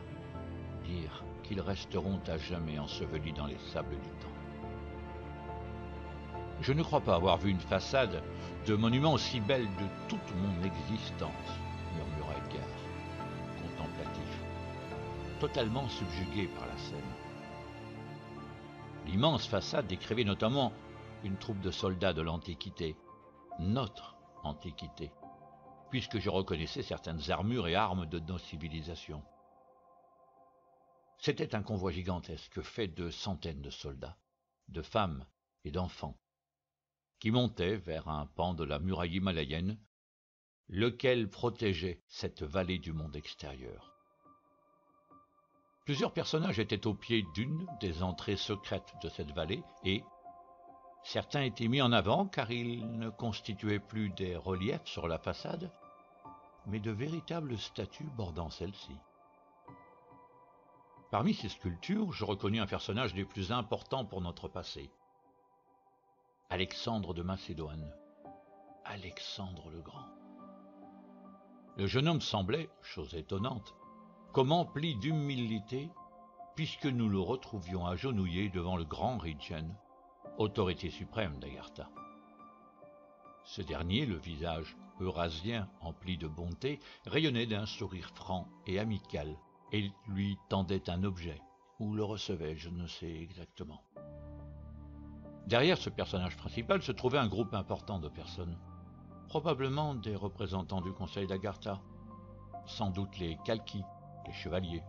Dire qu'ils resteront à jamais ensevelis dans les sables du temps. Je ne crois pas avoir vu une façade de monument aussi belle de toute mon existence, murmura Edgar, contemplatif, totalement subjugué par la scène. L'immense façade décrivait notamment une troupe de soldats de l'Antiquité, notre Antiquité, puisque je reconnaissais certaines armures et armes de nos civilisations. C'était un convoi gigantesque fait de centaines de soldats, de femmes et d'enfants, qui montait vers un pan de la muraille himalayenne, lequel protégeait cette vallée du monde extérieur. Plusieurs personnages étaient au pied d'une des entrées secrètes de cette vallée et certains étaient mis en avant car ils ne constituaient plus des reliefs sur la façade, mais de véritables statues bordant celle-ci. Parmi ces sculptures, je reconnus un personnage des plus importants pour notre passé. Alexandre de Macédoine, Alexandre le Grand. Le jeune homme semblait, chose étonnante, comme empli d'humilité, puisque nous le retrouvions agenouillé devant le grand Ridgen, autorité suprême d'Agartha. Ce dernier, le visage eurasien empli de bonté, rayonnait d'un sourire franc et amical, et lui tendait un objet, ou le recevait, je ne sais exactement. Derrière ce personnage principal se trouvait un groupe important de personnes, probablement des représentants du conseil d'Agartha, sans doute les Kalki, les chevaliers,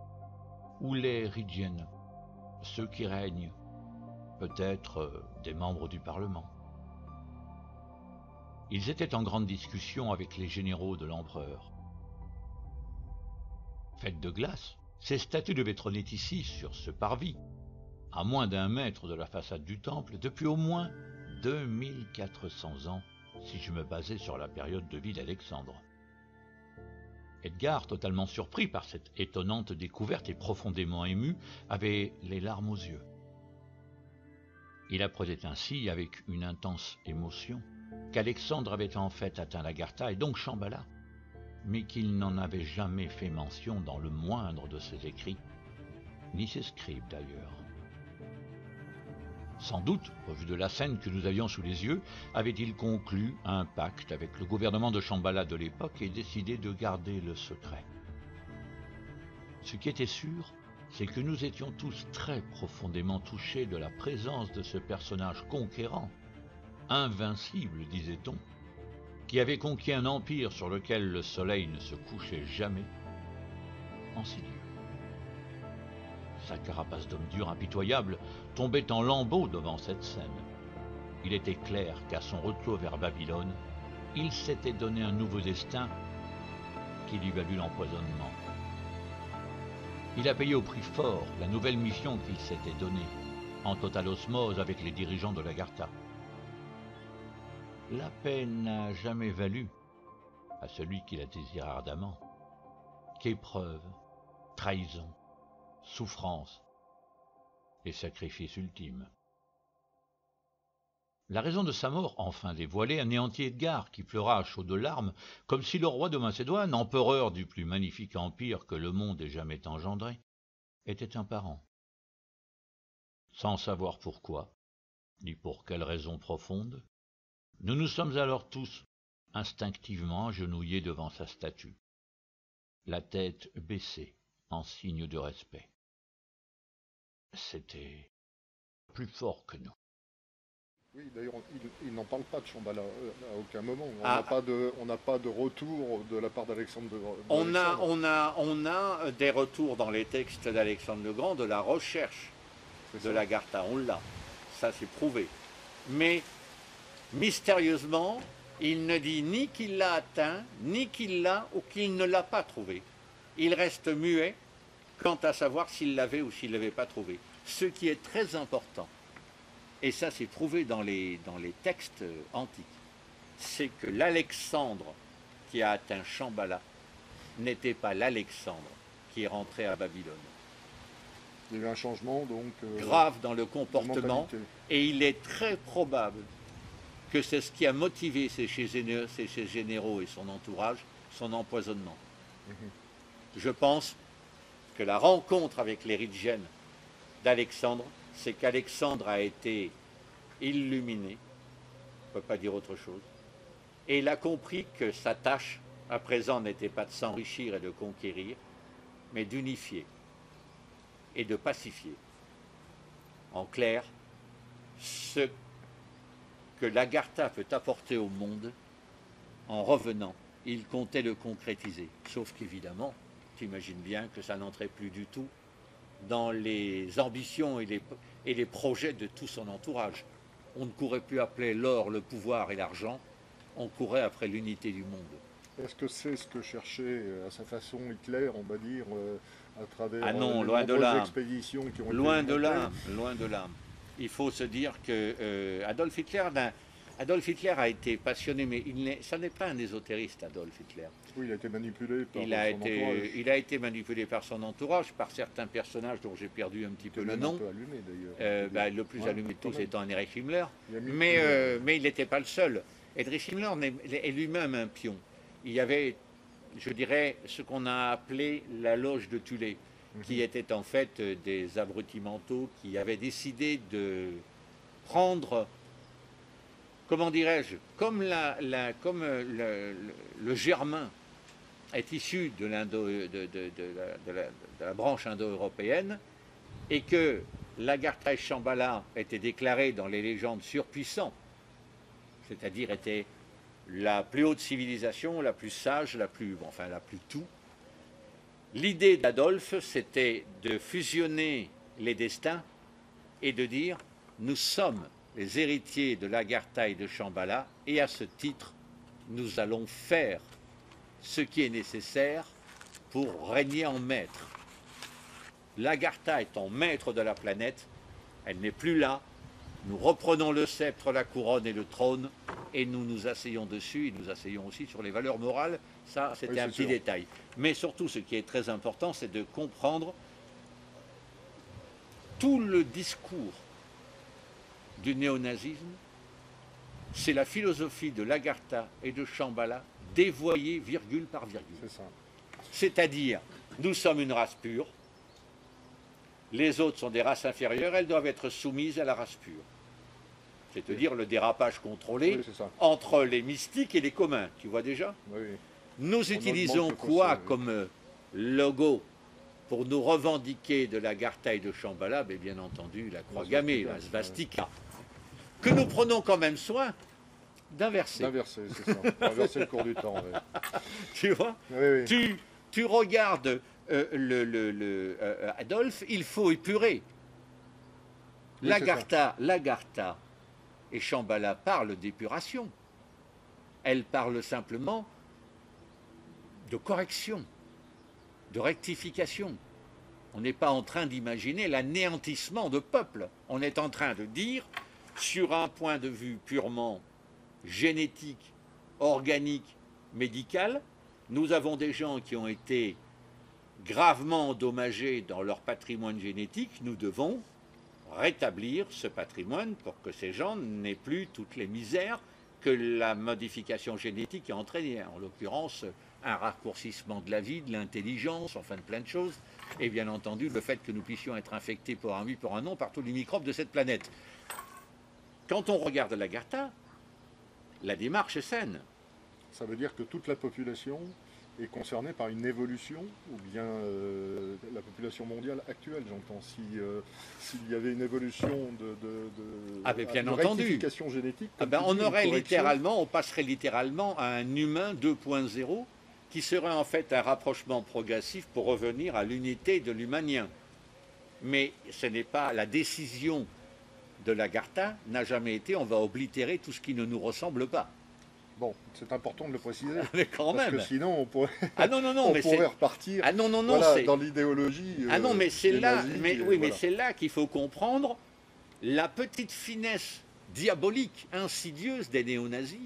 ou les Ridgen, ceux qui règnent, peut-être des membres du Parlement. Ils étaient en grande discussion avec les généraux de l'empereur. Faites de glace, ces statues devaient trôner ici, sur ce parvis, à moins d'1 mètre de la façade du temple, depuis au moins 2400 ans, si je me basais sur la période de vie d'Alexandre. Edgar, totalement surpris par cette étonnante découverte et profondément ému, avait les larmes aux yeux. Il apprenait ainsi, avec une intense émotion, qu'Alexandre avait en fait atteint l'Agartha et donc Shambhala, mais qu'il n'en avait jamais fait mention dans le moindre de ses écrits, ni ses scribes d'ailleurs. Sans doute, au vu de la scène que nous avions sous les yeux, avait-il conclu un pacte avec le gouvernement de Shambhala de l'époque et décidé de garder le secret. Ce qui était sûr, c'est que nous étions tous très profondément touchés de la présence de ce personnage conquérant, invincible, disait-on, qui avait conquis un empire sur lequel le soleil ne se couchait jamais, en ces lieux. Sa carapace d'homme dur impitoyable tombait en lambeaux devant cette scène. Il était clair qu'à son retour vers Babylone, il s'était donné un nouveau destin qui lui valut l'empoisonnement. Il a payé au prix fort la nouvelle mission qu'il s'était donnée, en totale osmose avec les dirigeants de l'Agartha. La paix n'a jamais valu, à celui qui la désire ardemment, qu'épreuves, trahison, souffrance et sacrifice ultime. La raison de sa mort, enfin dévoilée, anéantit Edgar, qui pleura à chaudes larmes, comme si le roi de Macédoine, empereur du plus magnifique empire que le monde ait jamais engendré, était un parent. Sans savoir pourquoi, ni pour quelle raison profonde, nous nous sommes alors tous instinctivement agenouillés devant sa statue, la tête baissée en signe de respect. C'était plus fort que nous. Oui, d'ailleurs, il n'en parle pas de Shambhala à aucun moment. On n'a pas de retour de la part d'Alexandre de On a des retours dans les textes d'Alexandre le Grand de la recherche de l'Agartha. On l'a. Ça, c'est prouvé. Mais mystérieusement, il ne dit ni qu'il l'a atteint, ni qu'il l'a ou qu'il ne l'a pas trouvé. Il reste muet quant à savoir s'il l'avait ou s'il ne l'avait pas trouvé. Ce qui est très important, et ça c'est prouvé dans les textes antiques, c'est que l'Alexandre qui a atteint Shambhala n'était pas l'Alexandre qui est rentré à Babylone. Il y a eu un changement donc grave dans le comportement, et il est très probable que c'est ce qui a motivé ses généraux et son entourage, son empoisonnement. Je pense que la rencontre avec les Ridgen d'Alexandre, c'est qu'Alexandre a été illuminé, on ne peut pas dire autre chose, et il a compris que sa tâche, à présent, n'était pas de s'enrichir et de conquérir, mais d'unifier et de pacifier. En clair, ce que l'Agartha peut apporter au monde, en revenant, il comptait le concrétiser. Sauf qu'évidemment, tu imagines bien que ça n'entrait plus du tout dans les ambitions et les projets de tout son entourage. On ne courait plus après l'or, le pouvoir et l'argent, on courait après l'unité du monde. Est-ce que c'est ce que cherchait à sa façon Hitler, on va dire, à travers les nombreuses expéditions qui ont été loin de là. Il faut se dire que Adolf Hitler a été passionné, mais ça n'est pas un ésotériste, Adolf Hitler. Oui, il a été manipulé par son entourage. Il a été manipulé par son entourage, par certains personnages dont j'ai perdu un petit peu le nom. Un peu allumé, d'ailleurs. Le plus allumé de tous étant Heinrich Himmler. Mais il n'était pas le seul. Heinrich Himmler est lui-même un pion. Il y avait, je dirais, ce qu'on a appelé la loge de Thulé, qui était en fait des abrutis mentaux qui avaient décidé de prendre, comment dirais-je, comme le germain est issu de la branche indo-européenne, et que l'Agartha et Shambhala étaient déclarés dans les légendes surpuissants, c'est-à-dire étaient la plus haute civilisation, la plus sage, la plus tout. L'idée d'Adolphe, c'était de fusionner les destins et de dire « nous sommes les héritiers de l'Agartha et de Shambhala, et à ce titre, nous allons faire ce qui est nécessaire pour régner en maître. L'Agartha étant maître de la planète, elle n'est plus là, nous reprenons le sceptre, la couronne et le trône, et nous nous asseyons dessus, et nous asseyons aussi sur les valeurs morales. Ça, c'était un petit détail. Mais surtout, ce qui est très important, c'est de comprendre tout le discours du néonazisme. C'est la philosophie de l'Agartha et de Shambhala dévoyé virgule par virgule. C'est ça. C'est-à-dire, nous sommes une race pure, les autres sont des races inférieures, elles doivent être soumises à la race pure. C'est-à-dire le dérapage contrôlé Oui, c'est ça. entre les mystiques et les communs, tu vois déjà? Oui, oui. Nous utilisons augmente le quoi fossé, oui. comme logo pour nous revendiquer de l'Agartha et de Shambhala? Bien entendu, la croix gammée, la svastika, que nous prenons quand même soin d'inverser. D'inverser, c'est ça. D'inverser le cours du temps. Oui. Tu vois? Oui, oui. Tu regardes Adolphe, il faut épurer. Oui, c'est L'Agartha et Shambhala parlent d'épuration. Elle parle simplement de correction, de rectification. On n'est pas en train d'imaginer l'anéantissement de peuples. On est en train de dire, sur un point de vue purement génétique, organique, médical, nous avons des gens qui ont été gravement endommagés dans leur patrimoine génétique. Nous devons rétablir ce patrimoine pour que ces gens n'aient plus toutes les misères que la modification génétique a entraîné. En l'occurrence, un raccourcissement de la vie, de l'intelligence, enfin de plein de choses. Et bien entendu, le fait que nous puissions être infectés pour un oui, pour un non, par tous les microbes de cette planète. Quand on regarde l'Agartha, la démarche est saine. Ça veut dire que toute la population est concernée par une évolution, ou bien la population mondiale actuelle, j'entends. S'il y avait une évolution bien de entendu. rectification génétique, on passerait littéralement à un humain 2.0 qui serait en fait un rapprochement progressif pour revenir à l'unité de l'humanien. Mais ce n'est pas la décision de l'Agartha, n'a jamais été on va oblitérer tout ce qui ne nous ressemble pas. Bon, c'est important de le préciser. Mais quand parce même. que sinon, on pourrait, on pourrait repartir dans l'idéologie. Mais c'est là, nazis, mais c'est là qu'il faut comprendre la petite finesse diabolique, insidieuse des néo-nazis.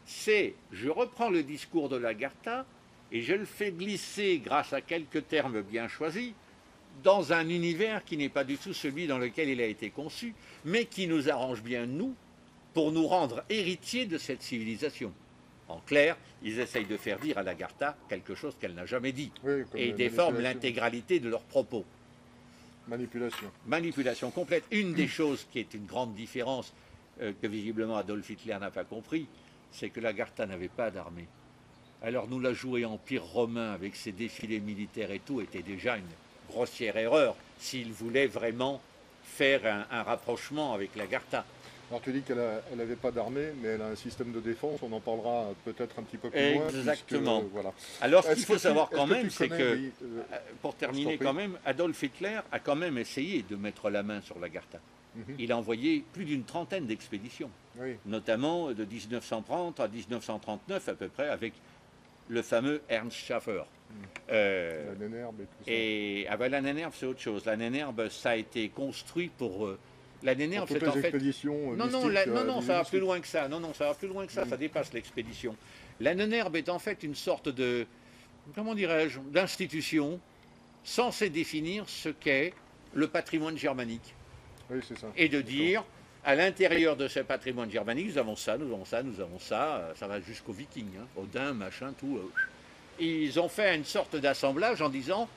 C'est, je reprends le discours de l'Agartha et je le fais glisser grâce à quelques termes bien choisis dans un univers qui n'est pas du tout celui dans lequel il a été conçu, mais qui nous arrange bien, nous, pour nous rendre héritiers de cette civilisation. En clair, ils essayent de faire dire à l'Agartha quelque chose qu'elle n'a jamais dit, et déforment l'intégralité de leurs propos. Manipulation complète. Une des choses qui est une grande différence que visiblement Adolf Hitler n'a pas compris, c'est que l'Agartha n'avait pas d'armée. Alors nous la jouer Empire romain avec ses défilés militaires et tout était déjà une grossière erreur s'il voulait vraiment faire un rapprochement avec l'Agartha. Alors tu dis qu'elle n'avait pas d'armée, mais elle a un système de défense, on en parlera peut-être un petit peu plus loin. Exactement. Voilà. Alors ce qu'il faut savoir quand même, c'est que, oui, pour terminer quand même, Adolf Hitler a quand même essayé de mettre la main sur l'Agartha. Il a envoyé plus d'une trentaine d'expéditions, notamment de 1930 à 1939 à peu près, avec le fameux Ernst Schaffer. La Nénerbe et tout ça. La Nénerbe, c'est autre chose. La Nénerbe, ça a été construit pour... La Nénerbe, c'est en fait... Non, ça va plus loin que ça. Non, ça va plus loin que ça. Ça dépasse l'expédition. La Nénerbe est en fait une sorte de, comment dirais-je, d'institution censée définir ce qu'est le patrimoine germanique. Oui, c'est ça. Et de dire, à l'intérieur de ce patrimoine germanique, nous avons ça, nous avons ça, nous avons ça. Ça va jusqu'aux Vikings, hein, Odin, machin, tout. Ils ont fait une sorte d'assemblage en disant,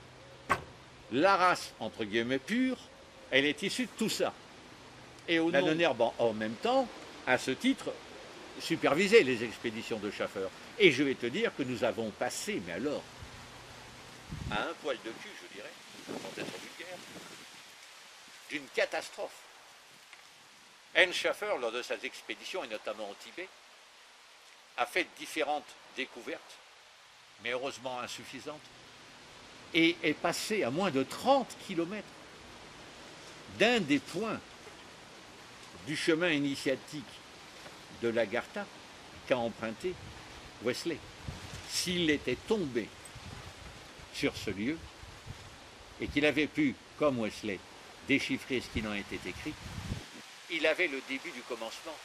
la race, entre guillemets, pure, elle est issue de tout ça. Et la Nénerbe, en même temps, à ce titre, supervisait les expéditions de Schaffer. Et je vais te dire que nous avons passé, mais alors, à un poil de cul, je dirais, sans être vulgaire, d'une catastrophe. Ernst Schaffer, lors de ses expéditions, et notamment au Tibet, a fait différentes découvertes, mais heureusement insuffisantes, et est passé à moins de 30 kilomètres d'un des points du chemin initiatique de l'Agartha qu'a emprunté Wesley. S'il était tombé sur ce lieu et qu'il avait pu, comme Wesley, déchiffrer ce qui en était écrit, il avait le début du commencement.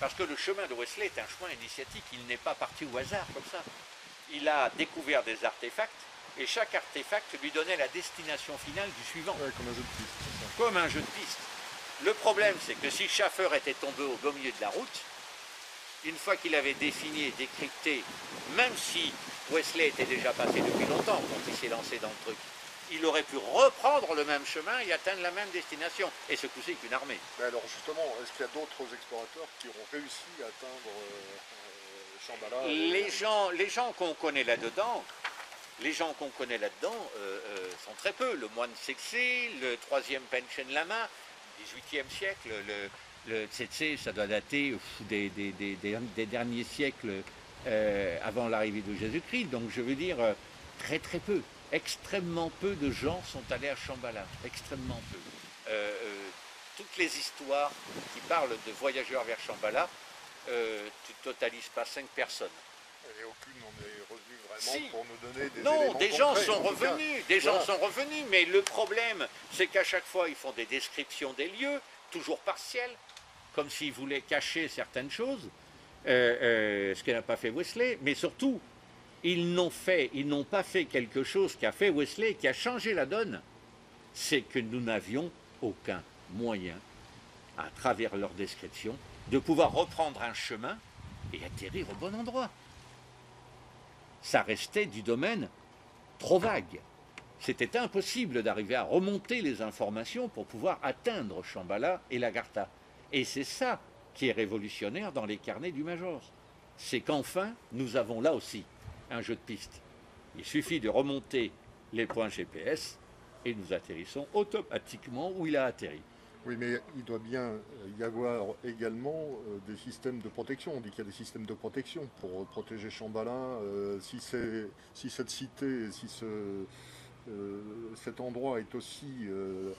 Parce que le chemin de Wesley est un chemin initiatique, il n'est pas parti au hasard comme ça. Il a découvert des artefacts et chaque artefact lui donnait la destination finale du suivant. Ouais, comme un jeu de piste. Comme un jeu de piste. Le problème, c'est que si Schaffer était tombé au beau milieu de la route, une fois qu'il avait défini et décrypté, même si Wesley était déjà passé depuis longtemps quand il s'est lancé dans le truc, il aurait pu reprendre le même chemin et atteindre la même destination. Et ce coup-ci qu'une armée. Mais alors justement, est-ce qu'il y a d'autres explorateurs qui ont réussi à atteindre Shambhala? Les gens qu'on connaît là-dedans, sont très peu. Le moine Tsetse, le troisième Panchen Lama, 18e siècle, le Tsetse, ça doit dater des derniers siècles avant l'arrivée de Jésus-Christ. Donc je veux dire, très très peu. Extrêmement peu de gens sont allés à Shambhala. Extrêmement peu. Toutes les histoires qui parlent de voyageurs vers Shambhala, tu ne totalises pas 5 personnes. Et aucune n'en est revenue vraiment Si. pour nous donner des Non, éléments des gens concrets, sont en tout cas. revenus, des gens sont revenus, mais le problème, c'est qu'à chaque fois, ils font des descriptions des lieux, toujours partielles, comme s'ils voulaient cacher certaines choses, ce que n'a pas fait Wesley, mais surtout, ils n'ont pas fait quelque chose qu'a fait Wesley, qui a changé la donne. C'est que nous n'avions aucun moyen, à travers leur description, de pouvoir reprendre un chemin et atterrir au bon endroit. Ça restait du domaine trop vague. C'était impossible d'arriver à remonter les informations pour pouvoir atteindre Shambhala et l'Agartha. Et c'est ça qui est révolutionnaire dans les carnets du Major. C'est qu'enfin, nous avons là aussi un jeu de piste. Il suffit de remonter les points GPS et nous atterrissons automatiquement où il a atterri. Oui, mais il doit bien y avoir également des systèmes de protection. On dit qu'il y a des systèmes de protection pour protéger Shambhala. Si cette cité, si cet endroit est aussi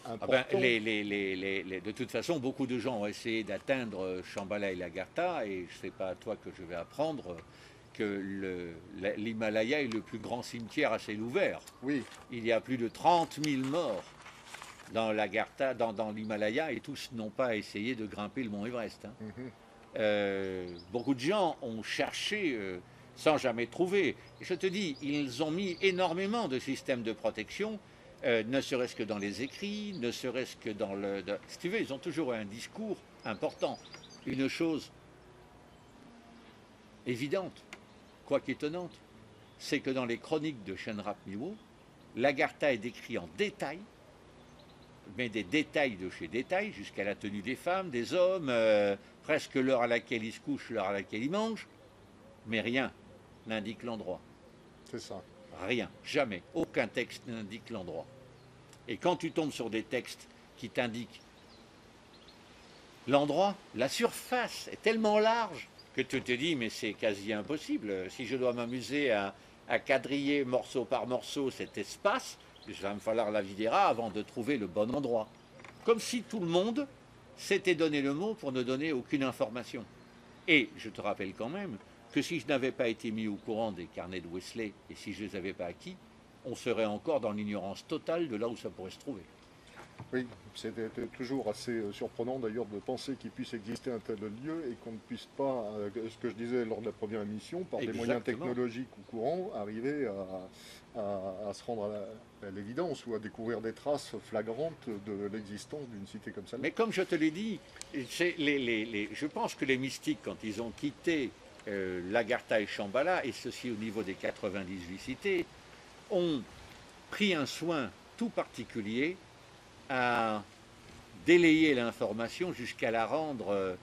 important. De toute façon, beaucoup de gens ont essayé d'atteindre Shambhala et l'Agartha, et je ne sais pas à toi que je vais apprendre que l'Himalaya est le plus grand cimetière à ciel ouvert. Oui. Il y a plus de 30 000 morts dans l'Agartha, dans l'Himalaya, et tous n'ont pas essayé de grimper le mont Everest. Hein. Beaucoup de gens ont cherché sans jamais trouver. Et je te dis, ils ont mis énormément de systèmes de protection, ne serait-ce que dans les écrits, ne serait-ce que dans le... si tu veux, ils ont toujours un discours important. Une chose évidente, quoique étonnante, c'est que dans les chroniques de Shenrap Miwo, l'Agartha est décrit en détail, mais des détails de chez détails, jusqu'à la tenue des femmes, des hommes, presque l'heure à laquelle ils se couchent, l'heure à laquelle ils mangent, mais rien n'indique l'endroit. C'est ça. Rien, jamais. Aucun texte n'indique l'endroit. Et quand tu tombes sur des textes qui t'indiquent l'endroit, la surface est tellement large que tu te dis, mais c'est quasi impossible. Si je dois m'amuser à quadriller morceau par morceau cet espace, il va me falloir la vidéra avant de trouver le bon endroit. Comme si tout le monde s'était donné le mot pour ne donner aucune information. Et je te rappelle quand même que si je n'avais pas été mis au courant des carnets de Wesley et si je ne les avais pas acquis, on serait encore dans l'ignorance totale de là où ça pourrait se trouver. Oui, c'était toujours assez surprenant d'ailleurs de penser qu'il puisse exister un tel lieu et qu'on ne puisse pas, ce que je disais lors de la première émission, par des moyens technologiques ou courants, arriver à se rendre à l'évidence ou à découvrir des traces flagrantes de l'existence d'une cité comme celle-là. Mais comme je te l'ai dit, je pense que les mystiques, quand ils ont quitté l'Agartha et Shambhala, et ceci au niveau des 98 cités, ont pris un soin tout particulier à délayer l'information jusqu'à la rendre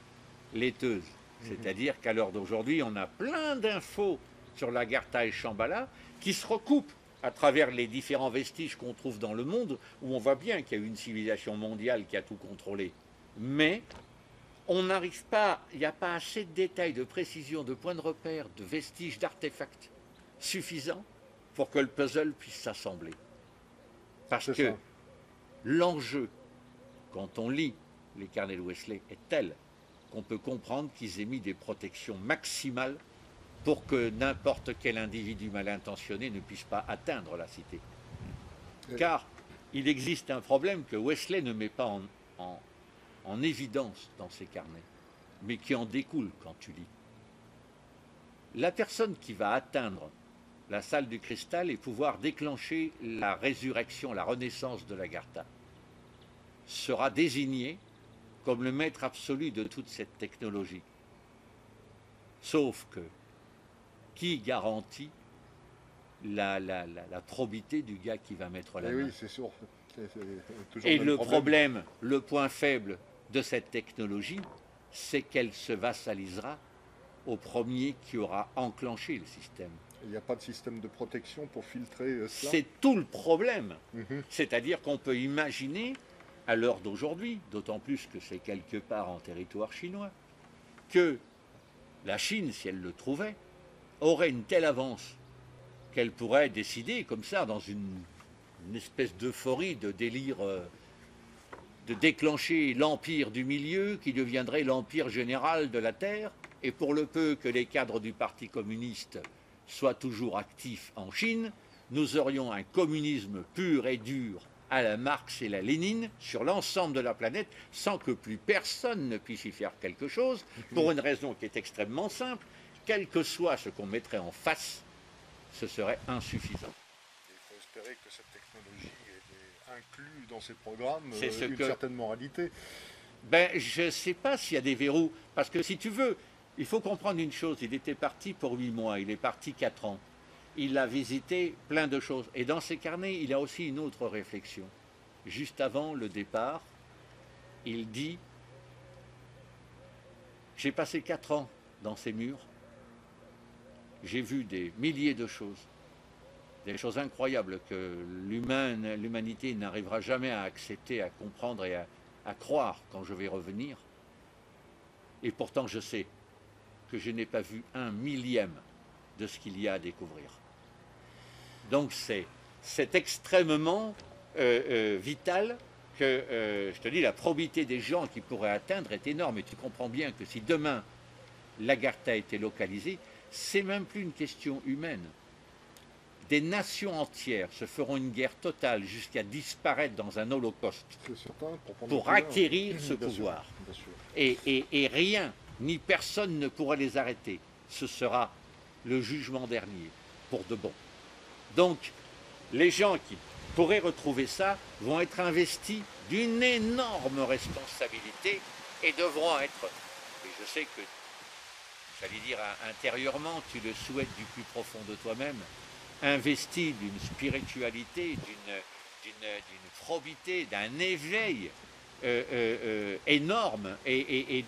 laiteuse. C'est-à-dire qu'à l'heure d'aujourd'hui, on a plein d'infos sur l'Agartha et Shambhala qui se recoupent à travers les différents vestiges qu'on trouve dans le monde, où on voit bien qu'il y a une civilisation mondiale qui a tout contrôlé. Mais on n'arrive pas, il n'y a pas assez de détails, de précision, de points de repère, de vestiges, d'artefacts suffisants pour que le puzzle puisse s'assembler. Parce que l'enjeu, quand on lit les carnets de Wesley, est tel qu'on peut comprendre qu'ils aient mis des protections maximales pour que n'importe quel individu mal intentionné ne puisse pas atteindre la cité. Car il existe un problème que Wesley ne met pas en évidence dans ses carnets, mais qui en découle quand tu lis. La personne qui va atteindre la salle du cristal et pouvoir déclencher la résurrection, la renaissance de l'Agartha, sera désignée comme le maître absolu de toute cette technologie. Sauf que, qui garantit la probité du gars qui va mettre la main? Oui, c'est sûr. C'est Et toujours le problème, le point faible de cette technologie, c'est qu'elle se vassalisera au premier qui aura enclenché le système. Il n'y a pas de système de protection pour filtrer cela. C'est tout le problème. Mhm. C'est-à-dire qu'on peut imaginer, à l'heure d'aujourd'hui, d'autant plus que c'est quelque part en territoire chinois, que la Chine, si elle le trouvait, aurait une telle avance qu'elle pourrait décider, comme ça, dans une espèce d'euphorie, de délire, de déclencher l'empire du milieu qui deviendrait l'empire général de la Terre. Et pour le peu que les cadres du Parti communiste soient toujours actifs en Chine, nous aurions un communisme pur et dur à la Marx et la Lénine sur l'ensemble de la planète, sans que plus personne ne puisse y faire quelque chose, pour une raison qui est extrêmement simple: quel que soit ce qu'on mettrait en face, ce serait insuffisant. Il faut espérer que cette technologie ait inclus dans ces programmes C'est ce une que- certaine moralité. Ben, je ne sais pas s'il y a des verrous, parce que si tu veux, il faut comprendre une chose: il était parti pour 8 mois, il est parti 4 ans. Il a visité plein de choses. Et dans ses carnets, il a aussi une autre réflexion. Juste avant le départ, il dit: j'ai passé 4 ans dans ces murs, j'ai vu des milliers de choses, des choses incroyables que l'humanité n'arrivera jamais à accepter, à comprendre et à croire quand je vais revenir. Et pourtant, je sais que je n'ai pas vu un millième de ce qu'il y a à découvrir. Donc c'est extrêmement vital que, je te dis, la probité des gens qui pourraient atteindre est énorme. Et tu comprends bien que si demain l'Agartha était localisée, c'est même plus une question humaine. Des nations entières se feront une guerre totale jusqu'à disparaître dans un holocauste C'est certain, pour pour acquérir ce Bien sûr, pouvoir. bien sûr. Et rien, ni personne ne pourra les arrêter. Ce sera le jugement dernier, pour de bon. Donc, les gens qui pourraient retrouver ça vont être investis d'une énorme responsabilité et devront être, et je sais que, j'allais dire intérieurement, tu le souhaites du plus profond de toi-même, investis d'une spiritualité, d'une probité, d'un éveil énorme et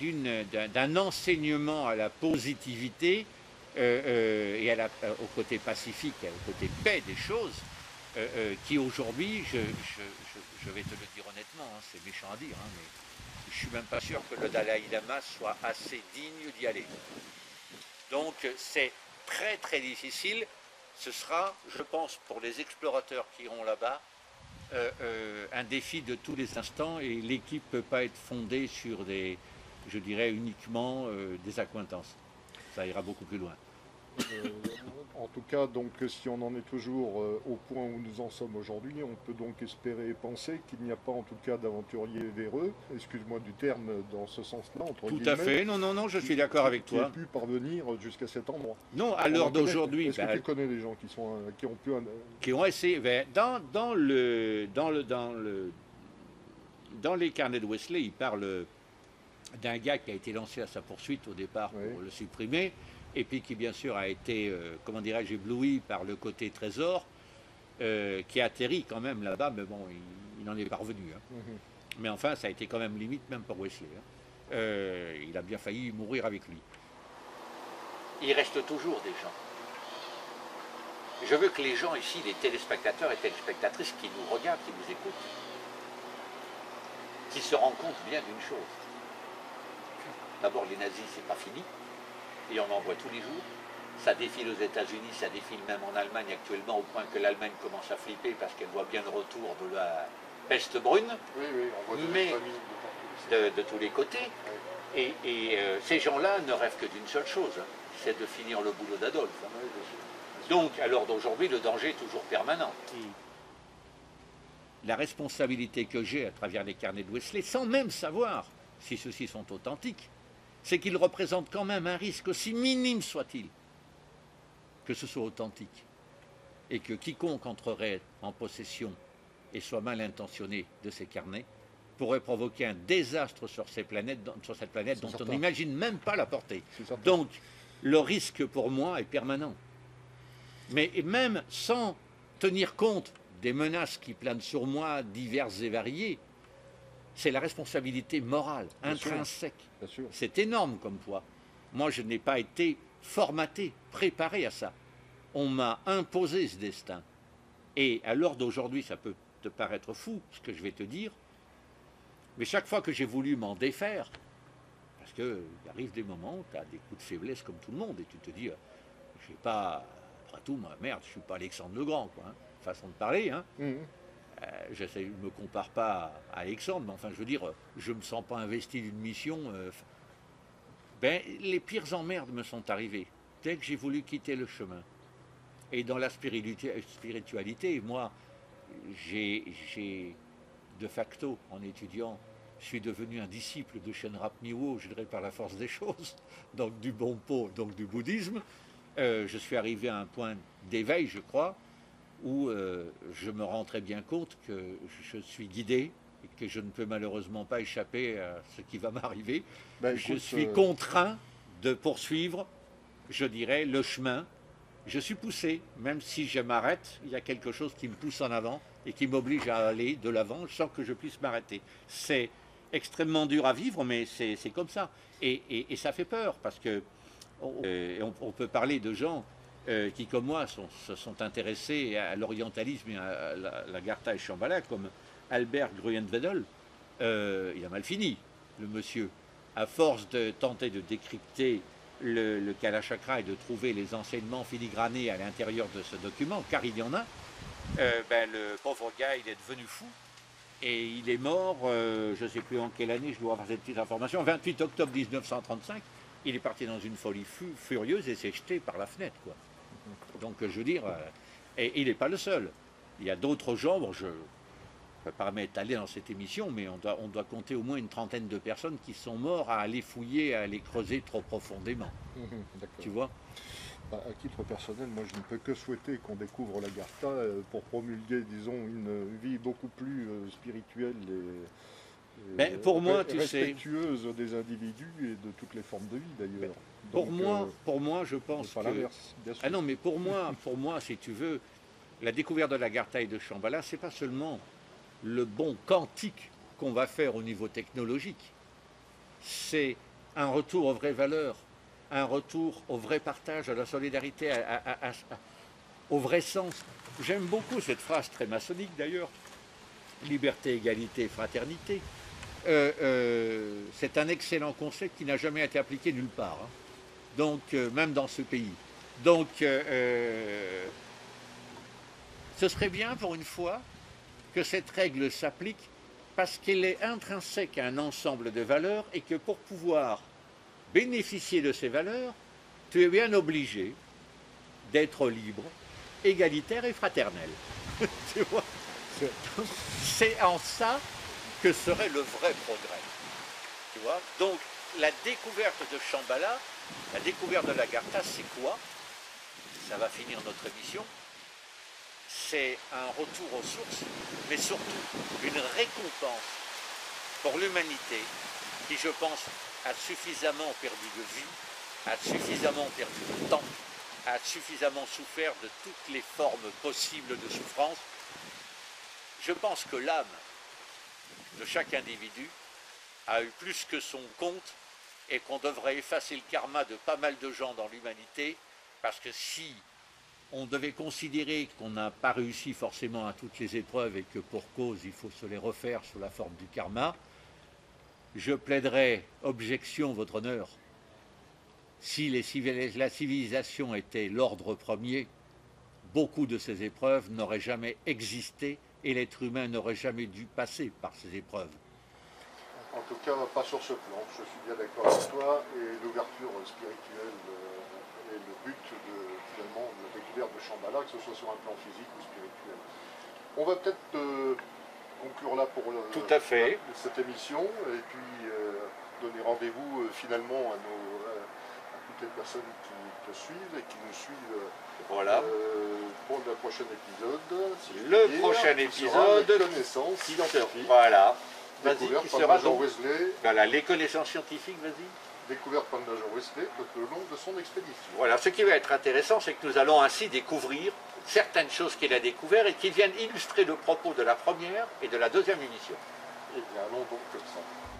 d'un enseignement à la positivité et au côté pacifique, au côté paix des choses, qui aujourd'hui, je vais te le dire honnêtement, hein, c'est méchant à dire, hein, mais je ne suis même pas sûr que le Dalai Lama soit assez digne d'y aller. Donc c'est très très difficile. Ce sera, je pense, pour les explorateurs qui iront là-bas, un défi de tous les instants, et l'équipe ne peut pas être fondée sur je dirais uniquement des accointances. Ça ira beaucoup plus loin. En tout cas, donc, si on en est toujours au point où nous en sommes aujourd'hui, on peut donc espérer et penser qu'il n'y a pas en tout cas d'aventuriers véreux, excuse-moi du terme dans ce sens-là, entre Tout guillemets, à fait, non, je suis d'accord avec qui aient toi. pu parvenir jusqu'à cet endroit. Non, à l'heure d'aujourd'hui, Est-ce que tu connais des gens qui ont pu... qui ont essayé, dans les carnets de Wesley, il parle d'un gars qui a été lancé à sa poursuite au départ pour Oui. le supprimer, et puis qui bien sûr a été, comment dirais-je, ébloui par le côté trésor, qui a atterri quand même là-bas, mais bon, il en est parvenu. Hein. Mhm. Mais enfin, ça a été quand même limite, même pour Wesley. Hein. Il a bien failli mourir avec lui. Il reste toujours des gens. Je veux que les gens ici, les téléspectateurs et téléspectatrices qui nous regardent, qui nous écoutent, qui se rendent compte bien d'une chose. D'abord, les nazis, c'est pas fini, et on en voit tous les jours. Ça défile aux États-Unis, ça défile même en Allemagne actuellement, au point que l'Allemagne commence à flipper parce qu'elle voit bien le retour de la peste brune. Oui, on voit des Mais familles de partout. de tous les côtés. Et ces gens-là ne rêvent que d'une seule chose, c'est de finir le boulot d'Adolphe. Oui, bien sûr. Donc, à l'heure d'aujourd'hui, le danger est toujours permanent. La responsabilité que j'ai à travers les carnets de Wesley, sans même savoir si ceux-ci sont authentiques, c'est qu'ils représentent quand même un risque, aussi minime soit-il, que ce soit authentique. Et que quiconque entrerait en possession et soit mal intentionné de ces carnets pourrait provoquer un désastre sur cette planète dont on n'imagine même pas la portée. C'est certain. Donc, le risque pour moi est permanent. Mais même sans tenir compte des menaces qui planent sur moi, diverses et variées, c'est la responsabilité morale, intrinsèque. C'est énorme comme poids. Moi, je n'ai pas été formaté, préparé à ça. On m'a imposé ce destin. Et à l'heure d'aujourd'hui, ça peut te paraître fou, ce que je vais te dire, mais chaque fois que j'ai voulu m'en défaire, parce qu'il arrive des moments où tu as des coups de faiblesse comme tout le monde, et tu te dis, je sais pas, après tout, moi, merde, je suis pas Alexandre le Grand, quoi, hein, façon de parler, hein. Je ne me compare pas à Alexandre, mais enfin, je veux dire, je ne me sens pas investi d'une mission. Ben, les pires emmerdes me sont arrivées dès que j'ai voulu quitter le chemin. Et dans la spiritualité, moi, j'ai de facto, en étudiant, je suis devenu un disciple de Shenrab Niwo, je dirais par la force des choses, donc du Bon Po, donc du bouddhisme. Je suis arrivé à un point d'éveil, je crois, où je me rends très bien compte que je suis guidé et que je ne peux malheureusement pas échapper à ce qui va m'arriver. Ben, je suis contraint de poursuivre, je dirais, le chemin. Je suis poussé, même si je m'arrête, il y a quelque chose qui me pousse en avant et qui m'oblige à aller de l'avant sans que je puisse m'arrêter. C'est extrêmement dur à vivre, mais c'est comme ça. Et ça fait peur, parce que on peut parler de gens qui, comme moi, se sont intéressés à l'orientalisme et à la Gartha et Shambhala, comme Albert Grunewedel. Il a mal fini, le monsieur. À force de tenter de décrypter le Kalachakra et de trouver les enseignements filigranés à l'intérieur de ce document, car il y en a, le pauvre gars, il est devenu fou. Et il est mort, je ne sais plus en quelle année, je dois avoir cette petite information, 28 octobre 1935, il est parti dans une folie furieuse et s'est jeté par la fenêtre, quoi. Donc, je veux dire, et il n'est pas le seul. Il y a d'autres gens, bon, je ne peux pas m'étaler dans cette émission, mais on doit compter au moins une trentaine de personnes qui sont mortes à aller fouiller, à aller creuser trop profondément. Tu vois ? À titre personnel, moi je ne peux que souhaiter qu'on découvre la Gartha pour promulguer, disons, une vie beaucoup plus spirituelle et pour moi, respectueuse des individus et de toutes les formes de vie d'ailleurs. Pour moi, je pense que... l'inverse, bien sûr. Ah non, mais pour moi, si tu veux, la découverte de la Gartha et de Shambhala, c'est pas seulement le bond quantique qu'on va faire au niveau technologique, c'est un retour aux vraies valeurs, un retour au vrai partage, à la solidarité, au vrai sens. J'aime beaucoup cette phrase très maçonnique d'ailleurs, liberté, égalité, fraternité. C'est un excellent concept qui n'a jamais été appliqué nulle part, hein. Donc même dans ce pays. Donc ce serait bien pour une fois que cette règle s'applique parce qu'elle est intrinsèque à un ensemble de valeurs et que pour pouvoir bénéficier de ces valeurs, tu es bien obligé d'être libre, égalitaire et fraternel. Tu vois ? C'est en ça que serait le vrai progrès. Tu vois ? Donc, la découverte de Shambhala, la découverte de la Gartha, c'est quoi ? Ça va finir notre émission. C'est un retour aux sources, mais surtout une récompense pour l'humanité qui, je pense, a suffisamment perdu de vie, a suffisamment perdu de temps, a suffisamment souffert de toutes les formes possibles de souffrance. Je pense que l'âme de chaque individu a eu plus que son compte et qu'on devrait effacer le karma de pas mal de gens dans l'humanité, parce que si on devait considérer qu'on n'a pas réussi forcément à toutes les épreuves et que pour cause il faut se les refaire sous la forme du karma, je plaiderais objection, votre honneur. Si la civilisation était l'ordre premier, beaucoup de ces épreuves n'auraient jamais existé et l'être humain n'aurait jamais dû passer par ces épreuves. En tout cas, pas sur ce plan, je suis bien d'accord avec toi, et l'ouverture spirituelle est le but finalement de la découverte de Shambhala, que ce soit sur un plan physique ou spirituel. On va peut-être conclure là pour cette émission, et puis donner rendez-vous finalement à toutes les personnes qui te suivent et qui nous suivent pour le prochain épisode. Si le prochain épisode de connaissances scientifiques. Voilà. Vas-y, Découverte qui par sera Jean donc Wesley. Voilà, les connaissances scientifiques, vas-y. découverte par le nageur Wesley tout au long de son expédition. Voilà, ce qui va être intéressant, c'est que nous allons ainsi découvrir certaines choses qu'il a découvertes et qui viennent illustrer le propos de la première et de la deuxième émission. Eh bien, allons donc comme ça.